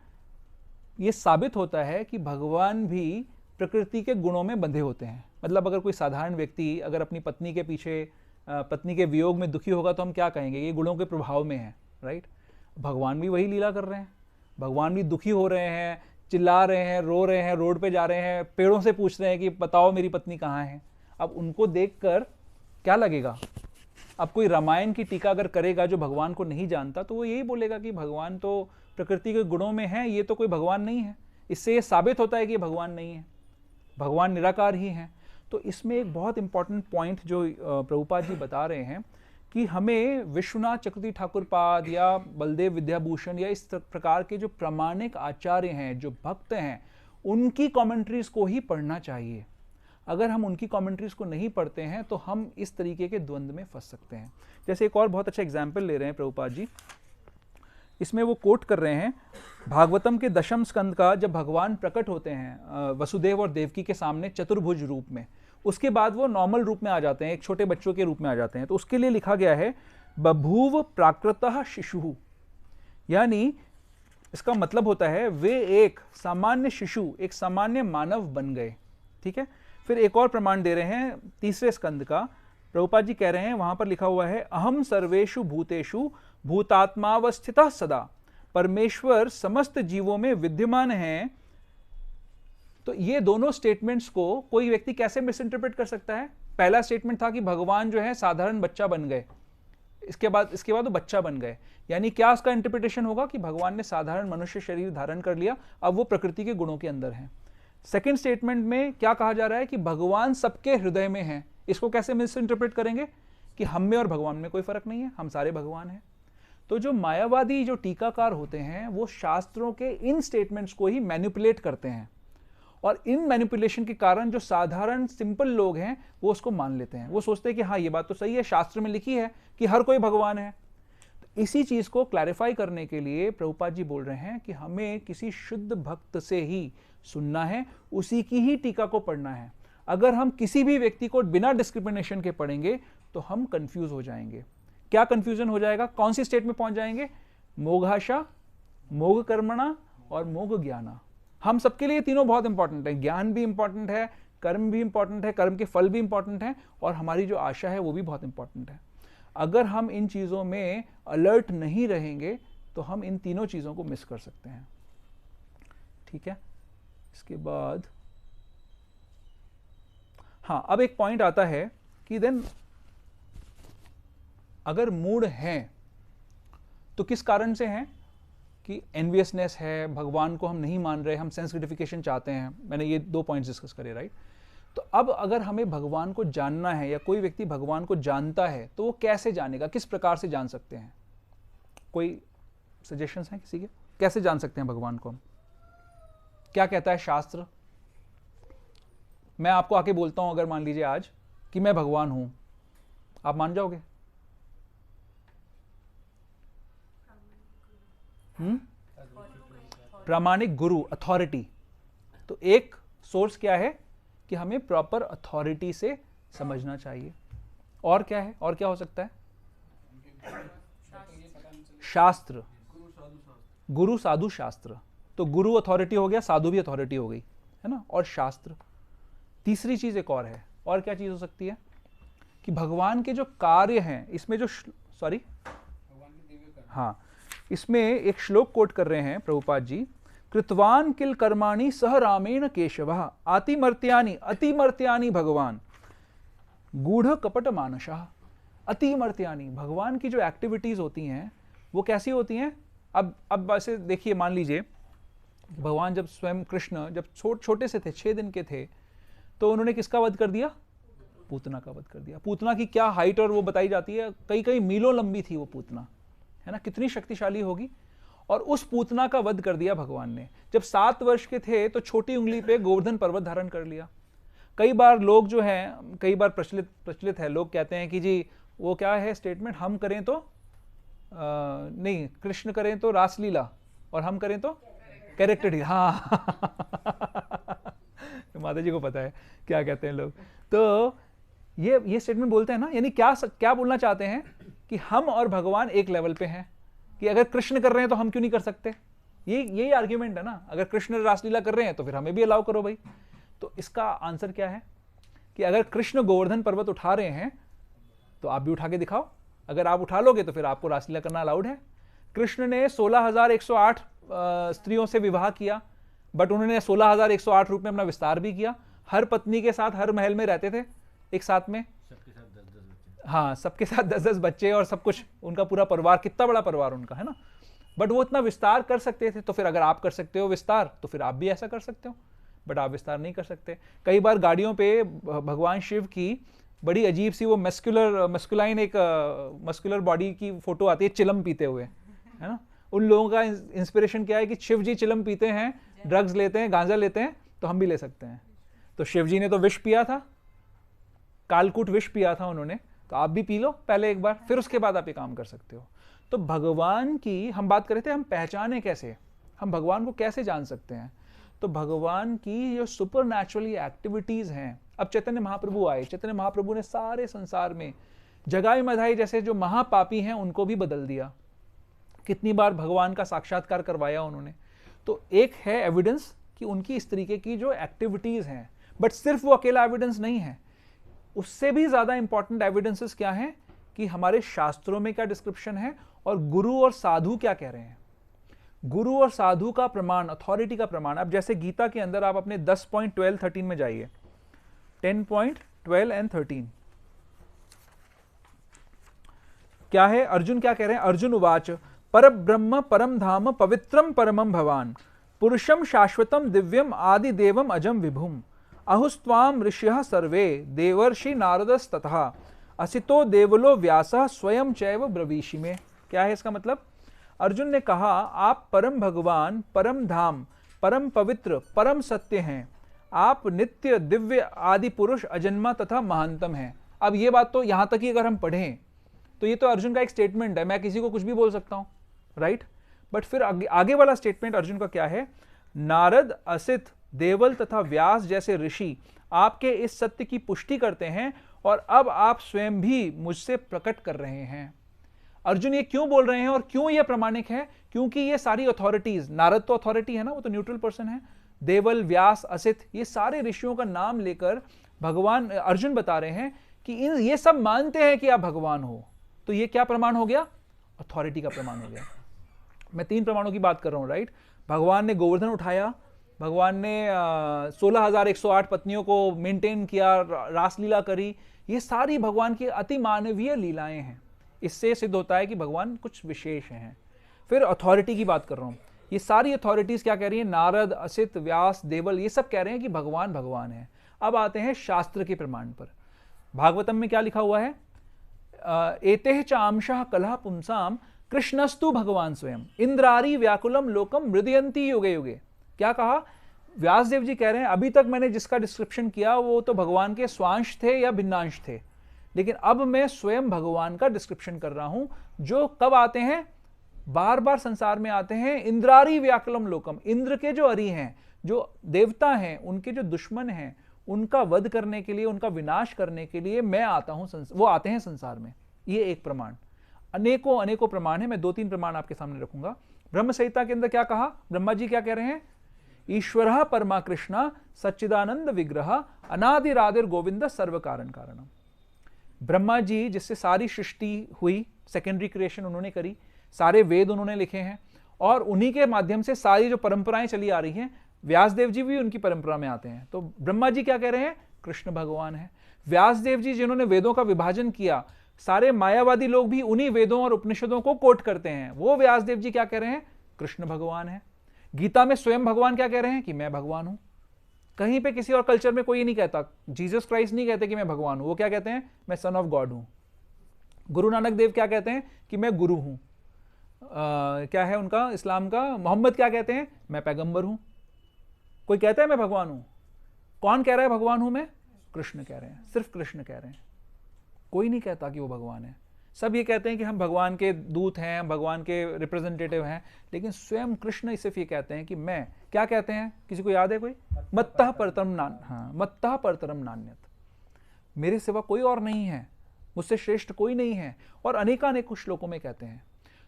ये साबित होता है कि भगवान भी प्रकृति के गुणों में बंधे होते हैं। मतलब अगर कोई साधारण व्यक्ति अगर अपनी पत्नी के पीछे, पत्नी के वियोग में दुखी होगा तो हम क्या कहेंगे? ये गुणों के प्रभाव में है, राइट? भगवान भी वही लीला कर रहे हैं। भगवान भी दुखी हो रहे हैं, चिल्ला रहे हैं, रो रहे हैं, रोड पे जा रहे हैं, पेड़ों से पूछ रहे हैं कि बताओ मेरी पत्नी कहाँ है। अब उनको देखकर क्या लगेगा? अब कोई रामायण की टीका अगर करेगा जो भगवान को नहीं जानता, तो वो यही बोलेगा कि भगवान तो प्रकृति के गुणों में है, ये तो कोई भगवान नहीं है। इससे ये साबित होता है कि ये भगवान नहीं है, भगवान निराकार ही है। तो इसमें एक बहुत इंपॉर्टेंट पॉइंट जो प्रभुपाद जी बता रहे हैं कि हमें विश्वनाथ चक्रवर्ती ठाकुर पाद या बलदेव विद्याभूषण या इस प्रकार के जो प्रामाणिक आचार्य हैं, जो भक्त हैं, उनकी कमेंट्रीज को ही पढ़ना चाहिए। अगर हम उनकी कमेंट्रीज को नहीं पढ़ते हैं तो हम इस तरीके के द्वंद्व में फंस सकते हैं। जैसे एक और बहुत अच्छा एग्जाम्पल ले रहे हैं प्रभुपाद जी, इसमें वो कोट कर रहे हैं भागवतम के 10वें स्कंद का, जब भगवान प्रकट होते हैं वसुदेव और देवकी के सामने चतुर्भुज रूप में, उसके बाद वो नॉर्मल रूप में आ जाते हैं, एक छोटे बच्चों के रूप में आ जाते हैं। तो उसके लिए लिखा गया है बभूव प्राकृतः शिशु, यानी इसका मतलब होता है वे एक सामान्य शिशु, एक सामान्य मानव बन गए। ठीक है, फिर एक और प्रमाण दे रहे हैं 3वें स्कंद का। प्रभुपाद जी कह रहे हैं, वहां पर लिखा हुआ है अहम सर्वेषु भूतेषु भूतात्मावस्थितः सदा, परमेश्वर समस्त जीवों में विद्यमान हैं। तो ये दोनों स्टेटमेंट्स को कोई व्यक्ति कैसे मिस इंटरप्रेट कर सकता है? पहला स्टेटमेंट था कि भगवान जो है साधारण बच्चा बन गए, इसके बाद वो बच्चा बन गए, यानी क्या उसका इंटरप्रिटेशन होगा कि भगवान ने साधारण मनुष्य शरीर धारण कर लिया, अब वो प्रकृति के गुणों के अंदर हैं। सेकंड स्टेटमेंट में क्या कहा जा रहा है कि भगवान सबके हृदय में है। इसको कैसे मिस इंटरप्रेट करेंगे कि हम में और भगवान में कोई फर्क नहीं है, हम सारे भगवान हैं। तो जो मायावादी जो टीकाकार होते हैं वो शास्त्रों के इन स्टेटमेंट्स को ही मैनिपुलेट करते हैं, और इन मैनिपुलेशन के कारण जो साधारण सिंपल लोग हैं वो उसको मान लेते हैं। वो सोचते हैं कि हाँ ये बात तो सही है, शास्त्र में लिखी है कि हर कोई भगवान है। तो इसी चीज को क्लैरिफाई करने के लिए प्रभुपाद जी बोल रहे हैं कि हमें किसी शुद्ध भक्त से ही सुनना है, उसी की ही टीका को पढ़ना है। अगर हम किसी भी व्यक्ति को बिना डिस्क्रिमिनेशन के पढ़ेंगे तो हम कंफ्यूज हो जाएंगे। क्या कंफ्यूजन हो जाएगा? कौन सी स्टेट में पहुंच जाएंगे? मोघाशा, मोघ कर्मणा और मोघ ज्ञाना। हम सबके लिए तीनों बहुत इंपॉर्टेंट है। ज्ञान भी इंपॉर्टेंट है, कर्म भी इंपॉर्टेंट है, कर्म के फल भी इंपॉर्टेंट है, और हमारी जो आशा है वो भी बहुत इंपॉर्टेंट है। अगर हम इन चीजों में अलर्ट नहीं रहेंगे तो हम इन तीनों चीजों को मिस कर सकते हैं। ठीक है, इसके बाद हाँ, अब एक पॉइंट आता है कि देन अगर मूड हैं तो किस कारण से हैं? कि एनवियसनेस है, भगवान को हम नहीं मान रहे, हम सेंस ग्रेटिफिकेशन चाहते हैं। मैंने ये 2 पॉइंट्स डिस्कस करे, राइट? तो अब अगर हमें भगवान को जानना है या कोई व्यक्ति भगवान को जानता है तो वो कैसे जानेगा, किस प्रकार से जान सकते हैं? कोई सजेशंस हैं किसी के? कैसे जान सकते हैं भगवान को हम? क्या कहता है शास्त्र? मैं आपको आके बोलता हूं अगर मान लीजिए आज कि मैं भगवान हूं, आप मान जाओगे? प्रामाणिक गुरु, अथॉरिटी। तो एक सोर्स क्या है कि हमें प्रॉपर अथॉरिटी से समझना चाहिए। और क्या है? और क्या हो सकता है? शास्त्र, गुरु साधु शास्त्र। तो गुरु अथॉरिटी हो गया, साधु भी अथॉरिटी हो गई, है ना? और शास्त्र। तीसरी चीज एक और है, और क्या चीज हो सकती है? कि भगवान के जो कार्य हैं, इसमें जो हाँ, इसमें एक श्लोक कोट कर रहे हैं प्रभुपाद जी, कृतवान किल कर्माणि सह रामेण केशवः अतिमर्त्यानि अतिमर्त्यानि भगवान गूढ़ कपट मानसः। अतिमर्त्यानि, भगवान की जो एक्टिविटीज होती हैं वो कैसी होती हैं? अब वैसे देखिए, मान लीजिए भगवान जब स्वयं कृष्ण जब छोटे से थे, 6 दिन के थे, तो उन्होंने किसका वध कर दिया? पूतना का वध कर दिया। पूतना की क्या हाइट और वो बताई जाती है, कई कई मीलों लंबी थी वो पूतना, है ना? कितनी शक्तिशाली होगी। और उस पूतना का वध कर दिया भगवान ने। जब 7 वर्ष के थे तो छोटी उंगली पे गोवर्धन पर्वत धारण कर लिया। कई बार लोग जो हैं, कई बार प्रचलित है, लोग कहते हैं कि जी वो क्या है स्टेटमेंट, हम करें तो नहीं, कृष्ण करें तो रासलीला और हम करें तो कैरेक्टर ही। हाँ माता जी को पता है क्या कहते हैं लोग। तो ये स्टेटमेंट बोलते हैं ना, यानी क्या बोलना चाहते हैं कि हम और भगवान एक लेवल पे हैं, कि अगर कृष्ण कर रहे हैं तो हम क्यों नहीं कर सकते? यही आर्ग्यूमेंट है ना। अगर कृष्ण रासलीला कर रहे हैं तो फिर हमें भी अलाउ करो भाई। तो इसका आंसर क्या है कि अगर कृष्ण गोवर्धन पर्वत उठा रहे हैं तो आप भी उठा के दिखाओ। अगर आप उठा लोगे तो फिर आपको रासलीला करना अलाउड है। कृष्ण ने 16,108 स्त्रियों से विवाह किया, बट उन्होंने 16,108 रूप में अपना विस्तार भी किया। हर पत्नी के साथ हर महल में रहते थे एक साथ में, सबके साथ 10-10 बच्चे। हाँ, सबके साथ 10-10 बच्चे और सब कुछ, उनका पूरा परिवार, कितना बड़ा परिवार उनका, है ना? बट वो इतना विस्तार कर सकते थे। तो फिर अगर आप कर सकते हो विस्तार तो फिर आप भी ऐसा कर सकते हो, बट आप विस्तार नहीं कर सकते। कई बार गाड़ियों पे भगवान शिव की बड़ी अजीब सी वो मस्कुलाइन एक मस्कुलर बॉडी की फोटो आती है चिलम पीते हुए, है ना? उन लोगों का इंस्पिरेशन क्या है कि शिव जी चिलम पीते हैं, ड्रग्स लेते हैं, गांजा लेते हैं, तो हम भी ले सकते हैं। तो शिव जी ने तो विष पिया था, कालकूट विष पिया था उन्होंने, तो आप भी पी लो पहले एक बार, फिर उसके बाद आप ये काम कर सकते हो। तो भगवान की हम बात कर रहे थे, हम पहचाने कैसे, हम भगवान को कैसे जान सकते हैं? तो भगवान की जो सुपर नेचुरली एक्टिविटीज हैं, अब चैतन्य महाप्रभु आए, चैतन्य महाप्रभु ने सारे संसार में जगाई मधाई जैसे जो महापापी हैं उनको भी बदल दिया। कितनी बार भगवान का साक्षात्कार करवाया उन्होंने। तो एक है एविडेंस कि उनकी इस तरीके की जो एक्टिविटीज हैं, बट सिर्फ वो अकेला एविडेंस नहीं है, उससे भी ज्यादा इंपॉर्टेंट एविडेंसेस क्या हैं कि हमारे शास्त्रों में क्या डिस्क्रिप्शन है और गुरु और साधु क्या कह रहे हैं। गुरु और साधु का प्रमाण, अथॉरिटी का प्रमाण। अब जैसे गीता के अंदर आप अपने 10.12-13 में जाइए, 10.12 and 13 क्या है? अर्जुन क्या कह रहे हैं? अर्जुन उवाच परब्रह्म परम धाम पवित्रम परमं भवान पुरुषम शाश्वतम दिव्यम आदि देवम अजम विभुम अहुस्त्वाम ऋषयः सर्वे देवर्षि नारदस्तथा असितो देवलो व्यासः स्वयं चैव ब्रवीषि में। क्या है इसका मतलब? अर्जुन ने कहा आप परम भगवान, परम धाम, परम पवित्र, परम सत्य हैं, आप नित्य दिव्य आदि पुरुष अजन्मा तथा महानतम हैं। अब ये बात तो यहां तक ही अगर हम पढ़ें तो ये तो अर्जुन का एक स्टेटमेंट है, मैं किसी को कुछ भी बोल सकता हूं, राइट? बट फिर आगे वाला स्टेटमेंट अर्जुन का क्या है? नारद, असित, देवल तथा व्यास जैसे ऋषि आपके इस सत्य की पुष्टि करते हैं और अब आप स्वयं भी मुझसे प्रकट कर रहे हैं। अर्जुन ये क्यों बोल रहे हैं और क्यों ये प्रामाणिक है? क्योंकि ये सारी अथॉरिटीज, नारद तो अथॉरिटी है ना, वो तो न्यूट्रल पर्सन है, देवल, व्यास, असित, ये सारे ऋषियों का नाम लेकर भगवान अर्जुन बता रहे हैं कि ये सब मानते हैं कि आप भगवान हो। तो ये क्या प्रमाण हो गया? अथॉरिटी का प्रमाण हो गया। मैं 3 प्रमाणों की बात कर रहा हूं, राइट? भगवान ने गोवर्धन उठाया, भगवान ने 16,108 पत्नियों को मेंटेन किया, रासलीला करी। ये सारी भगवान की अति मानवीय लीलाएं हैं। इससे सिद्ध होता है कि भगवान कुछ विशेष हैं। फिर अथॉरिटी की बात कर रहा हूँ, ये सारी अथॉरिटीज क्या कह रही हैं? नारद, असित, व्यास, देवल, ये सब कह रहे हैं कि भगवान भगवान है। अब आते हैं शास्त्र के प्रमाण पर। भागवतम में क्या लिखा हुआ है? एतेह चांशः कलह पुंसाम कृष्णस्तु भगवान स्वयं इंद्रारी व्याकुलम लोकम मृदयंती युगे युगे। क्या कहा? व्यासदेव जी कह रहे हैं अभी तक मैंने जिसका डिस्क्रिप्शन किया वो तो भगवान के स्वांश थे या भिन्नांश थे, लेकिन अब मैं स्वयं भगवान का डिस्क्रिप्शन कर रहा हूं, जो कब आते हैं? बार बार संसार में आते हैं। इंद्रारी व्याकुलम लोकम, इंद्र के जो अरी हैं, जो देवता हैं, उनके जो दुश्मन हैं, उनका वध करने के लिए, उनका विनाश करने के लिए मैं आता हूं, वो आते हैं संसार में। ये एक प्रमाण। अनेकों अनेकों प्रमाण है, मैं 2-3 प्रमाण आपके सामने रखूंगा। ब्रह्म संहिता के अंदर क्या कहा? ब्रह्मा जी क्या कह रहे हैं? ईश्वर परमा कृष्ण सच्चिदानंद विग्रह अनादिरादिर गोविंद सर्व कारण कारणम। ब्रह्मा जी जिससे सारी सृष्टि हुई, सेकेंडरी क्रिएशन उन्होंने करी, सारे वेद उन्होंने लिखे हैं, और उन्हीं के माध्यम से सारी जो परंपराएं चली आ रही हैं, व्यासदेव जी भी उनकी परंपरा में आते हैं। तो ब्रह्मा जी क्या कह रहे हैं? कृष्ण भगवान है। व्यासदेव जी जिन्होंने वेदों का विभाजन किया, सारे मायावादी लोग भी उन्हीं वेदों और उपनिषदों को कोट करते हैं, वो व्यासदेव जी क्या कह रहे हैं? कृष्ण भगवान है। गीता में स्वयं भगवान क्या कह रहे हैं? कि मैं भगवान हूं। कहीं पे किसी और कल्चर में कोई ये नहीं कहता, जीसस क्राइस्ट नहीं कहते कि मैं भगवान हूं, वो क्या कहते हैं? मैं सन ऑफ गॉड हूं। गुरु नानक देव क्या कहते हैं? कि मैं गुरु हूं। क्या है उनका इस्लाम का? मोहम्मद क्या कहते हैं? मैं पैगंबर हूं। कोई कहता है मैं भगवान हूं? कौन कह रहा है भगवान हूं मैं? कृष्ण कह रहे हैं, सिर्फ कृष्ण कह रहे हैं। कोई नहीं कहता कि वो भगवान है। सब ये कहते हैं कि हम भगवान के दूत हैं, हम भगवान के रिप्रेजेंटेटिव हैं, लेकिन स्वयं कृष्ण सिर्फ ये कहते हैं कि मैं, क्या कहते हैं? किसी को याद है कोई? मत्तः परतरम नान्यत, मेरे सिवा कोई और नहीं है, मुझसे श्रेष्ठ कोई नहीं है, और अनेकानेक श्लोकों में कहते हैं।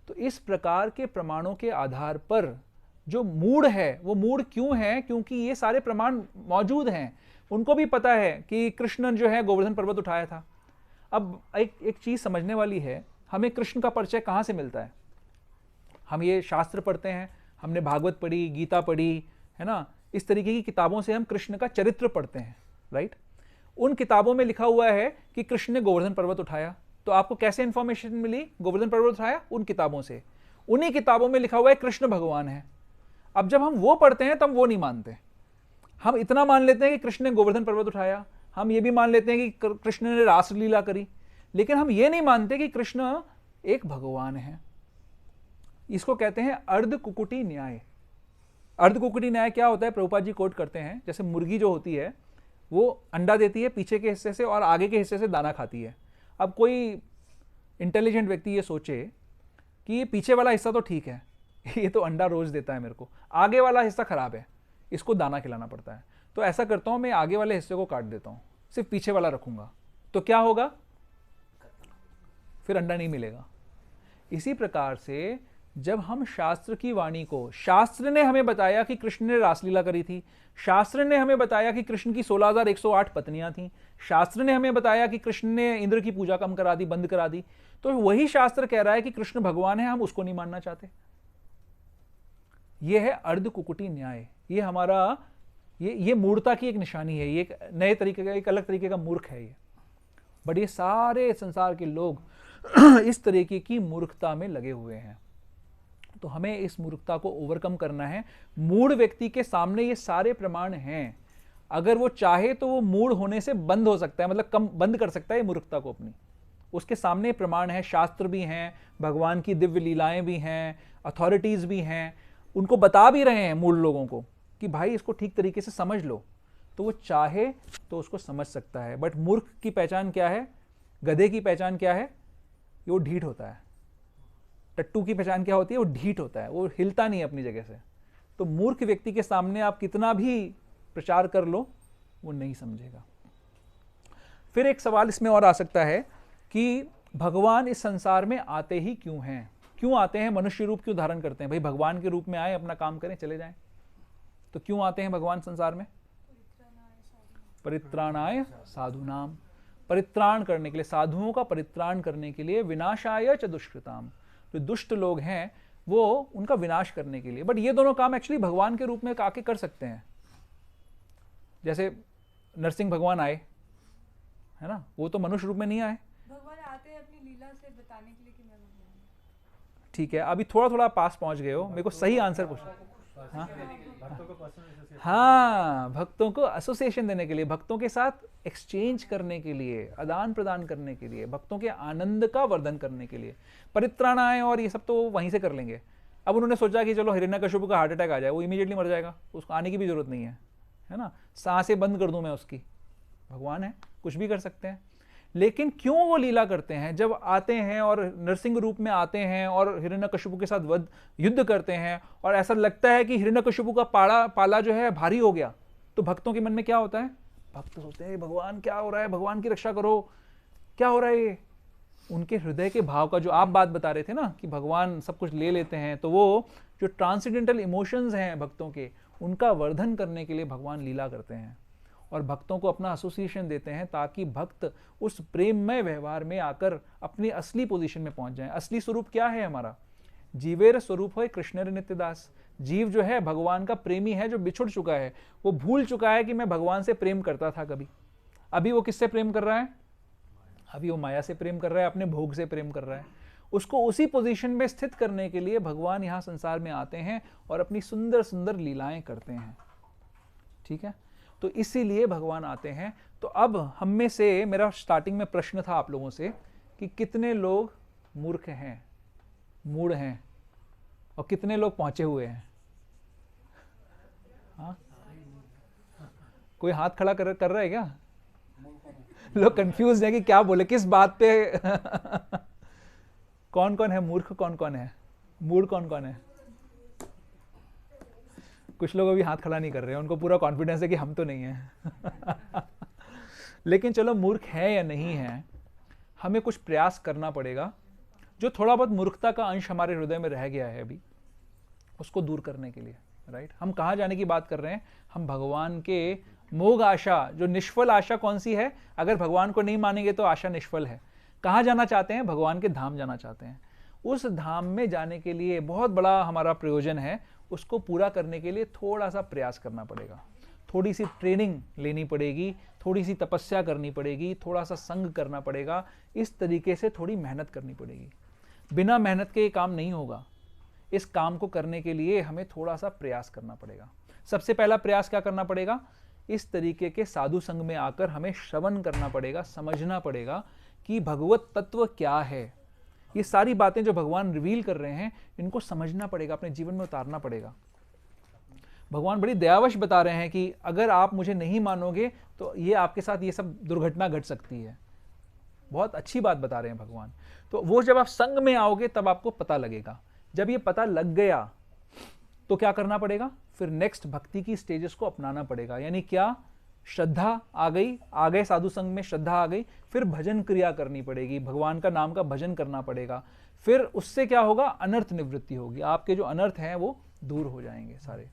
तो इस प्रकार के प्रमाणों के आधार पर जो मूढ़ है, वो मूढ़ क्यों है? क्योंकि ये सारे प्रमाण मौजूद हैं, उनको भी पता है कि कृष्ण जो है गोवर्धन पर्वत उठाया था। अब एक चीज समझने वाली है, हमें कृष्ण का परिचय कहां से मिलता है? हम ये शास्त्र पढ़ते हैं, हमने भागवत पढ़ी, गीता पढ़ी, है ना, इस तरीके की किताबों से हम कृष्ण का चरित्र पढ़ते हैं, राइट। उन किताबों में लिखा हुआ है कि कृष्ण ने गोवर्धन पर्वत उठाया, तो आपको कैसे इंफॉर्मेशन मिली? गोवर्धन पर्वत उठाया उन किताबों से। उन्हीं किताबों में लिखा हुआ है कृष्ण भगवान है। अब जब हम वो पढ़ते हैं तब वो नहीं मानते। हम इतना मान लेते हैं कि कृष्ण ने गोवर्धन पर्वत उठाया, हम ये भी मान लेते हैं कि कृष्ण ने रासलीला करी, लेकिन हम ये नहीं मानते कि कृष्ण एक भगवान है। इसको कहते हैं अर्ध कुकुटी न्याय। अर्ध कुकुटी न्याय क्या होता है? प्रभुपाद जी कोट करते हैं, जैसे मुर्गी जो होती है वो अंडा देती है पीछे के हिस्से से और आगे के हिस्से से दाना खाती है। अब कोई इंटेलिजेंट व्यक्ति ये सोचे कि ये पीछे वाला हिस्सा तो ठीक है, ये तो अंडा रोज देता है मेरे को, आगे वाला हिस्सा खराब है, इसको दाना खिलाना पड़ता है, तो ऐसा करता हूं मैं आगे वाले हिस्से को काट देता हूं, सिर्फ पीछे वाला रखूंगा, तो क्या होगा? फिर अंडा नहीं मिलेगा। इसी प्रकार से जब हम शास्त्र की वाणी को, शास्त्र ने हमें बताया कि कृष्ण ने रासलीला करी थी, शास्त्र ने हमें बताया कि कृष्ण की 16,108 पत्नियां थी, शास्त्र ने हमें बताया कि कृष्ण ने इंद्र की पूजा कम करा दी, बंद करा दी, तो वही शास्त्र कह रहा है कि कृष्ण भगवान है, हम उसको नहीं मानना चाहते। यह है अर्ध कुकुटी न्याय। ये हमारा ये मूर्खता की एक निशानी है, ये एक नए तरीके का, एक अलग तरीके का मूर्ख है ये। बट ये सारे संसार के लोग इस तरीके की मूर्खता में लगे हुए हैं। तो हमें इस मूर्खता को ओवरकम करना है। मूढ़ व्यक्ति के सामने ये सारे प्रमाण हैं, अगर वो चाहे तो वो मूढ़ होने से बंद हो सकता है, मतलब कम बंद कर सकता है मूर्खता को अपनी। उसके सामने प्रमाण है, शास्त्र भी हैं, भगवान की दिव्य लीलाएं भी हैं, अथॉरिटीज भी हैं, उनको बता भी रहे हैं मूढ़ लोगों को कि भाई इसको ठीक तरीके से समझ लो, तो वो चाहे तो उसको समझ सकता है। बट मूर्ख की पहचान क्या है? गधे की पहचान क्या है? वो ढीठ होता है। टट्टू की पहचान क्या होती है? वो ढीठ होता है, वो हिलता नहीं अपनी जगह से। तो मूर्ख व्यक्ति के सामने आप कितना भी प्रचार कर लो, वो नहीं समझेगा। फिर एक सवाल इसमें और आ सकता है कि भगवान इस संसार में आते ही क्यों हैं? क्यों आते हैं? मनुष्य रूप क्यों धारण करते हैं? भाई भगवान के रूप में आए, अपना काम करें, चले जाएं, तो क्यों आते हैं भगवान संसार में? परित्राणाय साधुनाम, परित्राण करने के लिए, साधुओं का परित्राण करने के लिए, विनाशाय च दुष्कृताम, जो दुष्ट लोग हैं वो उनका विनाश करने के लिए। बट ये दोनों काम एक्चुअली भगवान के रूप में आके कर सकते हैं। जैसे नरसिंह भगवान आए, है ना, वो तो मनुष्य रूप में नहीं आए। भगवान आते हैं अपनी लीला से बताने के लिए कि मैं भगवान हूँ। ठीक है, अभी थोड़ा थोड़ा पास पहुंच गए हो, मेरे को सही आंसर पूछना। हाँ भक्तों को पर्सनल एसोसिएशन, हाँ, भक्तों को एसोसिएशन देने के लिए, भक्तों के साथ एक्सचेंज करने के लिए, आदान प्रदान करने के लिए, भक्तों के आनंद का वर्धन करने के लिए। परित्राणाएं और ये सब तो वहीं से कर लेंगे। अब उन्होंने सोचा कि चलो हिरण्यकशिपु का हार्ट अटैक आ जाए, वो इमीडिएटली मर जाएगा, उसको आने की भी जरूरत नहीं है ना, सांसें बंद कर दूं मैं उसकी। भगवान है, कुछ भी कर सकते हैं। लेकिन क्यों वो लीला करते हैं? जब आते हैं और नरसिंह रूप में आते हैं और हिरण्यकशिपु के साथ युद्ध करते हैं और ऐसा लगता है कि हिरण्यकशिपु का पाला जो है भारी हो गया, तो भक्तों के मन में क्या होता है? भक्त सोचते हैं भगवान क्या हो रहा है, भगवान की रक्षा करो, क्या हो रहा है ये? उनके हृदय के भाव का जो आप बात बता रहे थे ना कि भगवान सब कुछ ले लेते हैं, तो वो जो ट्रांसेंडेंटल इमोशंस हैं भक्तों के, उनका वर्धन करने के लिए भगवान लीला करते हैं और भक्तों को अपना एसोसिएशन देते हैं ताकि भक्त उस प्रेममय व्यवहार में आकर अपनी असली पोजीशन में पहुंच जाएं। असली स्वरूप क्या है हमारा? जीवेर स्वरूप है कृष्णेर नित्यदास। जीव जो है भगवान का प्रेमी है, जो बिछुड़ चुका है, वो भूल चुका है कि मैं भगवान से प्रेम करता था कभी। अभी वो किससे प्रेम कर रहा है? अभी वो माया से प्रेम कर रहा है, अपने भोग से प्रेम कर रहा है। उसको उसी पोजीशन में स्थित करने के लिए भगवान यहाँ संसार में आते हैं और अपनी सुंदर सुंदर लीलाएं करते हैं। ठीक है, तो इसीलिए भगवान आते हैं। तो अब हम में से, मेरा स्टार्टिंग में प्रश्न था आप लोगों से कि कितने लोग मूर्ख हैं, मूढ़ हैं, और कितने लोग पहुंचे हुए हैं? हाँ, कोई हाथ खड़ा कर रहा है क्या? लोग कंफ्यूज है कि क्या बोले, किस बात पे कौन कौन है मूर्ख, कौन कौन है मूढ़, कौन कौन है? कुछ लोग अभी हाथ खड़ा नहीं कर रहे हैं, उनको पूरा कॉन्फिडेंस है कि हम तो नहीं हैं। लेकिन चलो, मूर्ख है या नहीं है, हमें कुछ प्रयास करना पड़ेगा। जो थोड़ा बहुत मूर्खता का अंश हमारे हृदय में रह गया है अभी, उसको दूर करने के लिए। राइट, हम कहाँ जाने की बात कर रहे हैं? हम भगवान के मोग आशा, जो निष्फल आशा कौन सी है? अगर भगवान को नहीं मानेंगे तो आशा निष्फल है। कहाँ जाना चाहते हैं? भगवान के धाम जाना चाहते हैं। उस धाम में जाने के लिए बहुत बड़ा हमारा प्रयोजन है। उसको पूरा करने के लिए थोड़ा सा प्रयास करना पड़ेगा, थोड़ी सी ट्रेनिंग लेनी पड़ेगी, थोड़ी सी तपस्या करनी पड़ेगी, थोड़ा सा संग करना पड़ेगा। इस तरीके से थोड़ी मेहनत करनी पड़ेगी। बिना मेहनत के ये काम नहीं होगा। इस काम को करने के लिए हमें थोड़ा सा प्रयास करना पड़ेगा। सबसे पहला प्रयास क्या करना पड़ेगा? इस तरीके के साधु संग में आकर हमें श्रवण करना पड़ेगा, समझना पड़ेगा कि भगवत तत्व क्या है। ये सारी बातें जो भगवान रिवील कर रहे हैं, इनको समझना पड़ेगा, अपने जीवन में उतारना पड़ेगा। भगवान बड़ी दयावश बता रहे हैं कि अगर आप मुझे नहीं मानोगे तो ये आपके साथ ये सब दुर्घटना घट सकती है। बहुत अच्छी बात बता रहे हैं भगवान। तो वो जब आप संग में आओगे तब आपको पता लगेगा। जब ये पता लग गया तो क्या करना पड़ेगा? फिर नेक्स्ट भक्ति की स्टेजेस को अपनाना पड़ेगा। यानी क्या? श्रद्धा आ गए साधु संग में, श्रद्धा आ गई, फिर भजन क्रिया करनी पड़ेगी, भगवान का नाम का भजन करना पड़ेगा। फिर उससे क्या होगा? अनर्थ निवृत्ति होगी, आपके जो अनर्थ हैं वो दूर हो जाएंगे सारे।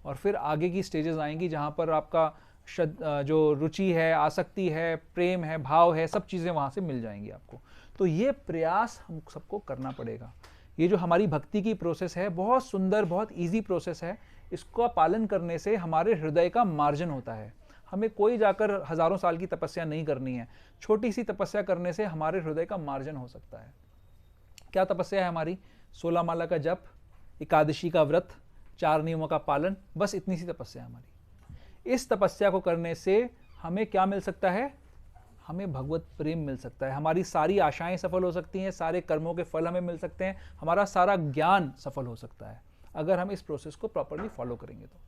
और फिर आगे की स्टेजेस आएंगी जहाँ पर आपका जो रुचि है, आसक्ति है, प्रेम है, भाव है, सब चीज़ें वहाँ से मिल जाएंगी आपको। तो ये प्रयास हम सबको करना पड़ेगा। ये जो हमारी भक्ति की प्रोसेस है, बहुत सुंदर, बहुत ईजी प्रोसेस है। इसका पालन करने से हमारे हृदय का मार्जन होता है। हमें कोई जाकर हजारों साल की तपस्या नहीं करनी है। छोटी सी तपस्या करने से हमारे हृदय का मार्जन हो सकता है। क्या तपस्या है हमारी? 16 माला का जप, एकादशी का व्रत, 4 नियमों का पालन, बस इतनी सी तपस्या है हमारी। इस तपस्या को करने से हमें क्या मिल सकता है? हमें भगवत प्रेम मिल सकता है। हमारी सारी आशाएं सफल हो सकती हैं, सारे कर्मों के फल हमें मिल सकते हैं, हमारा सारा ज्ञान सफल हो सकता है, अगर हम इस प्रोसेस को प्रॉपरली फॉलो करेंगे तो।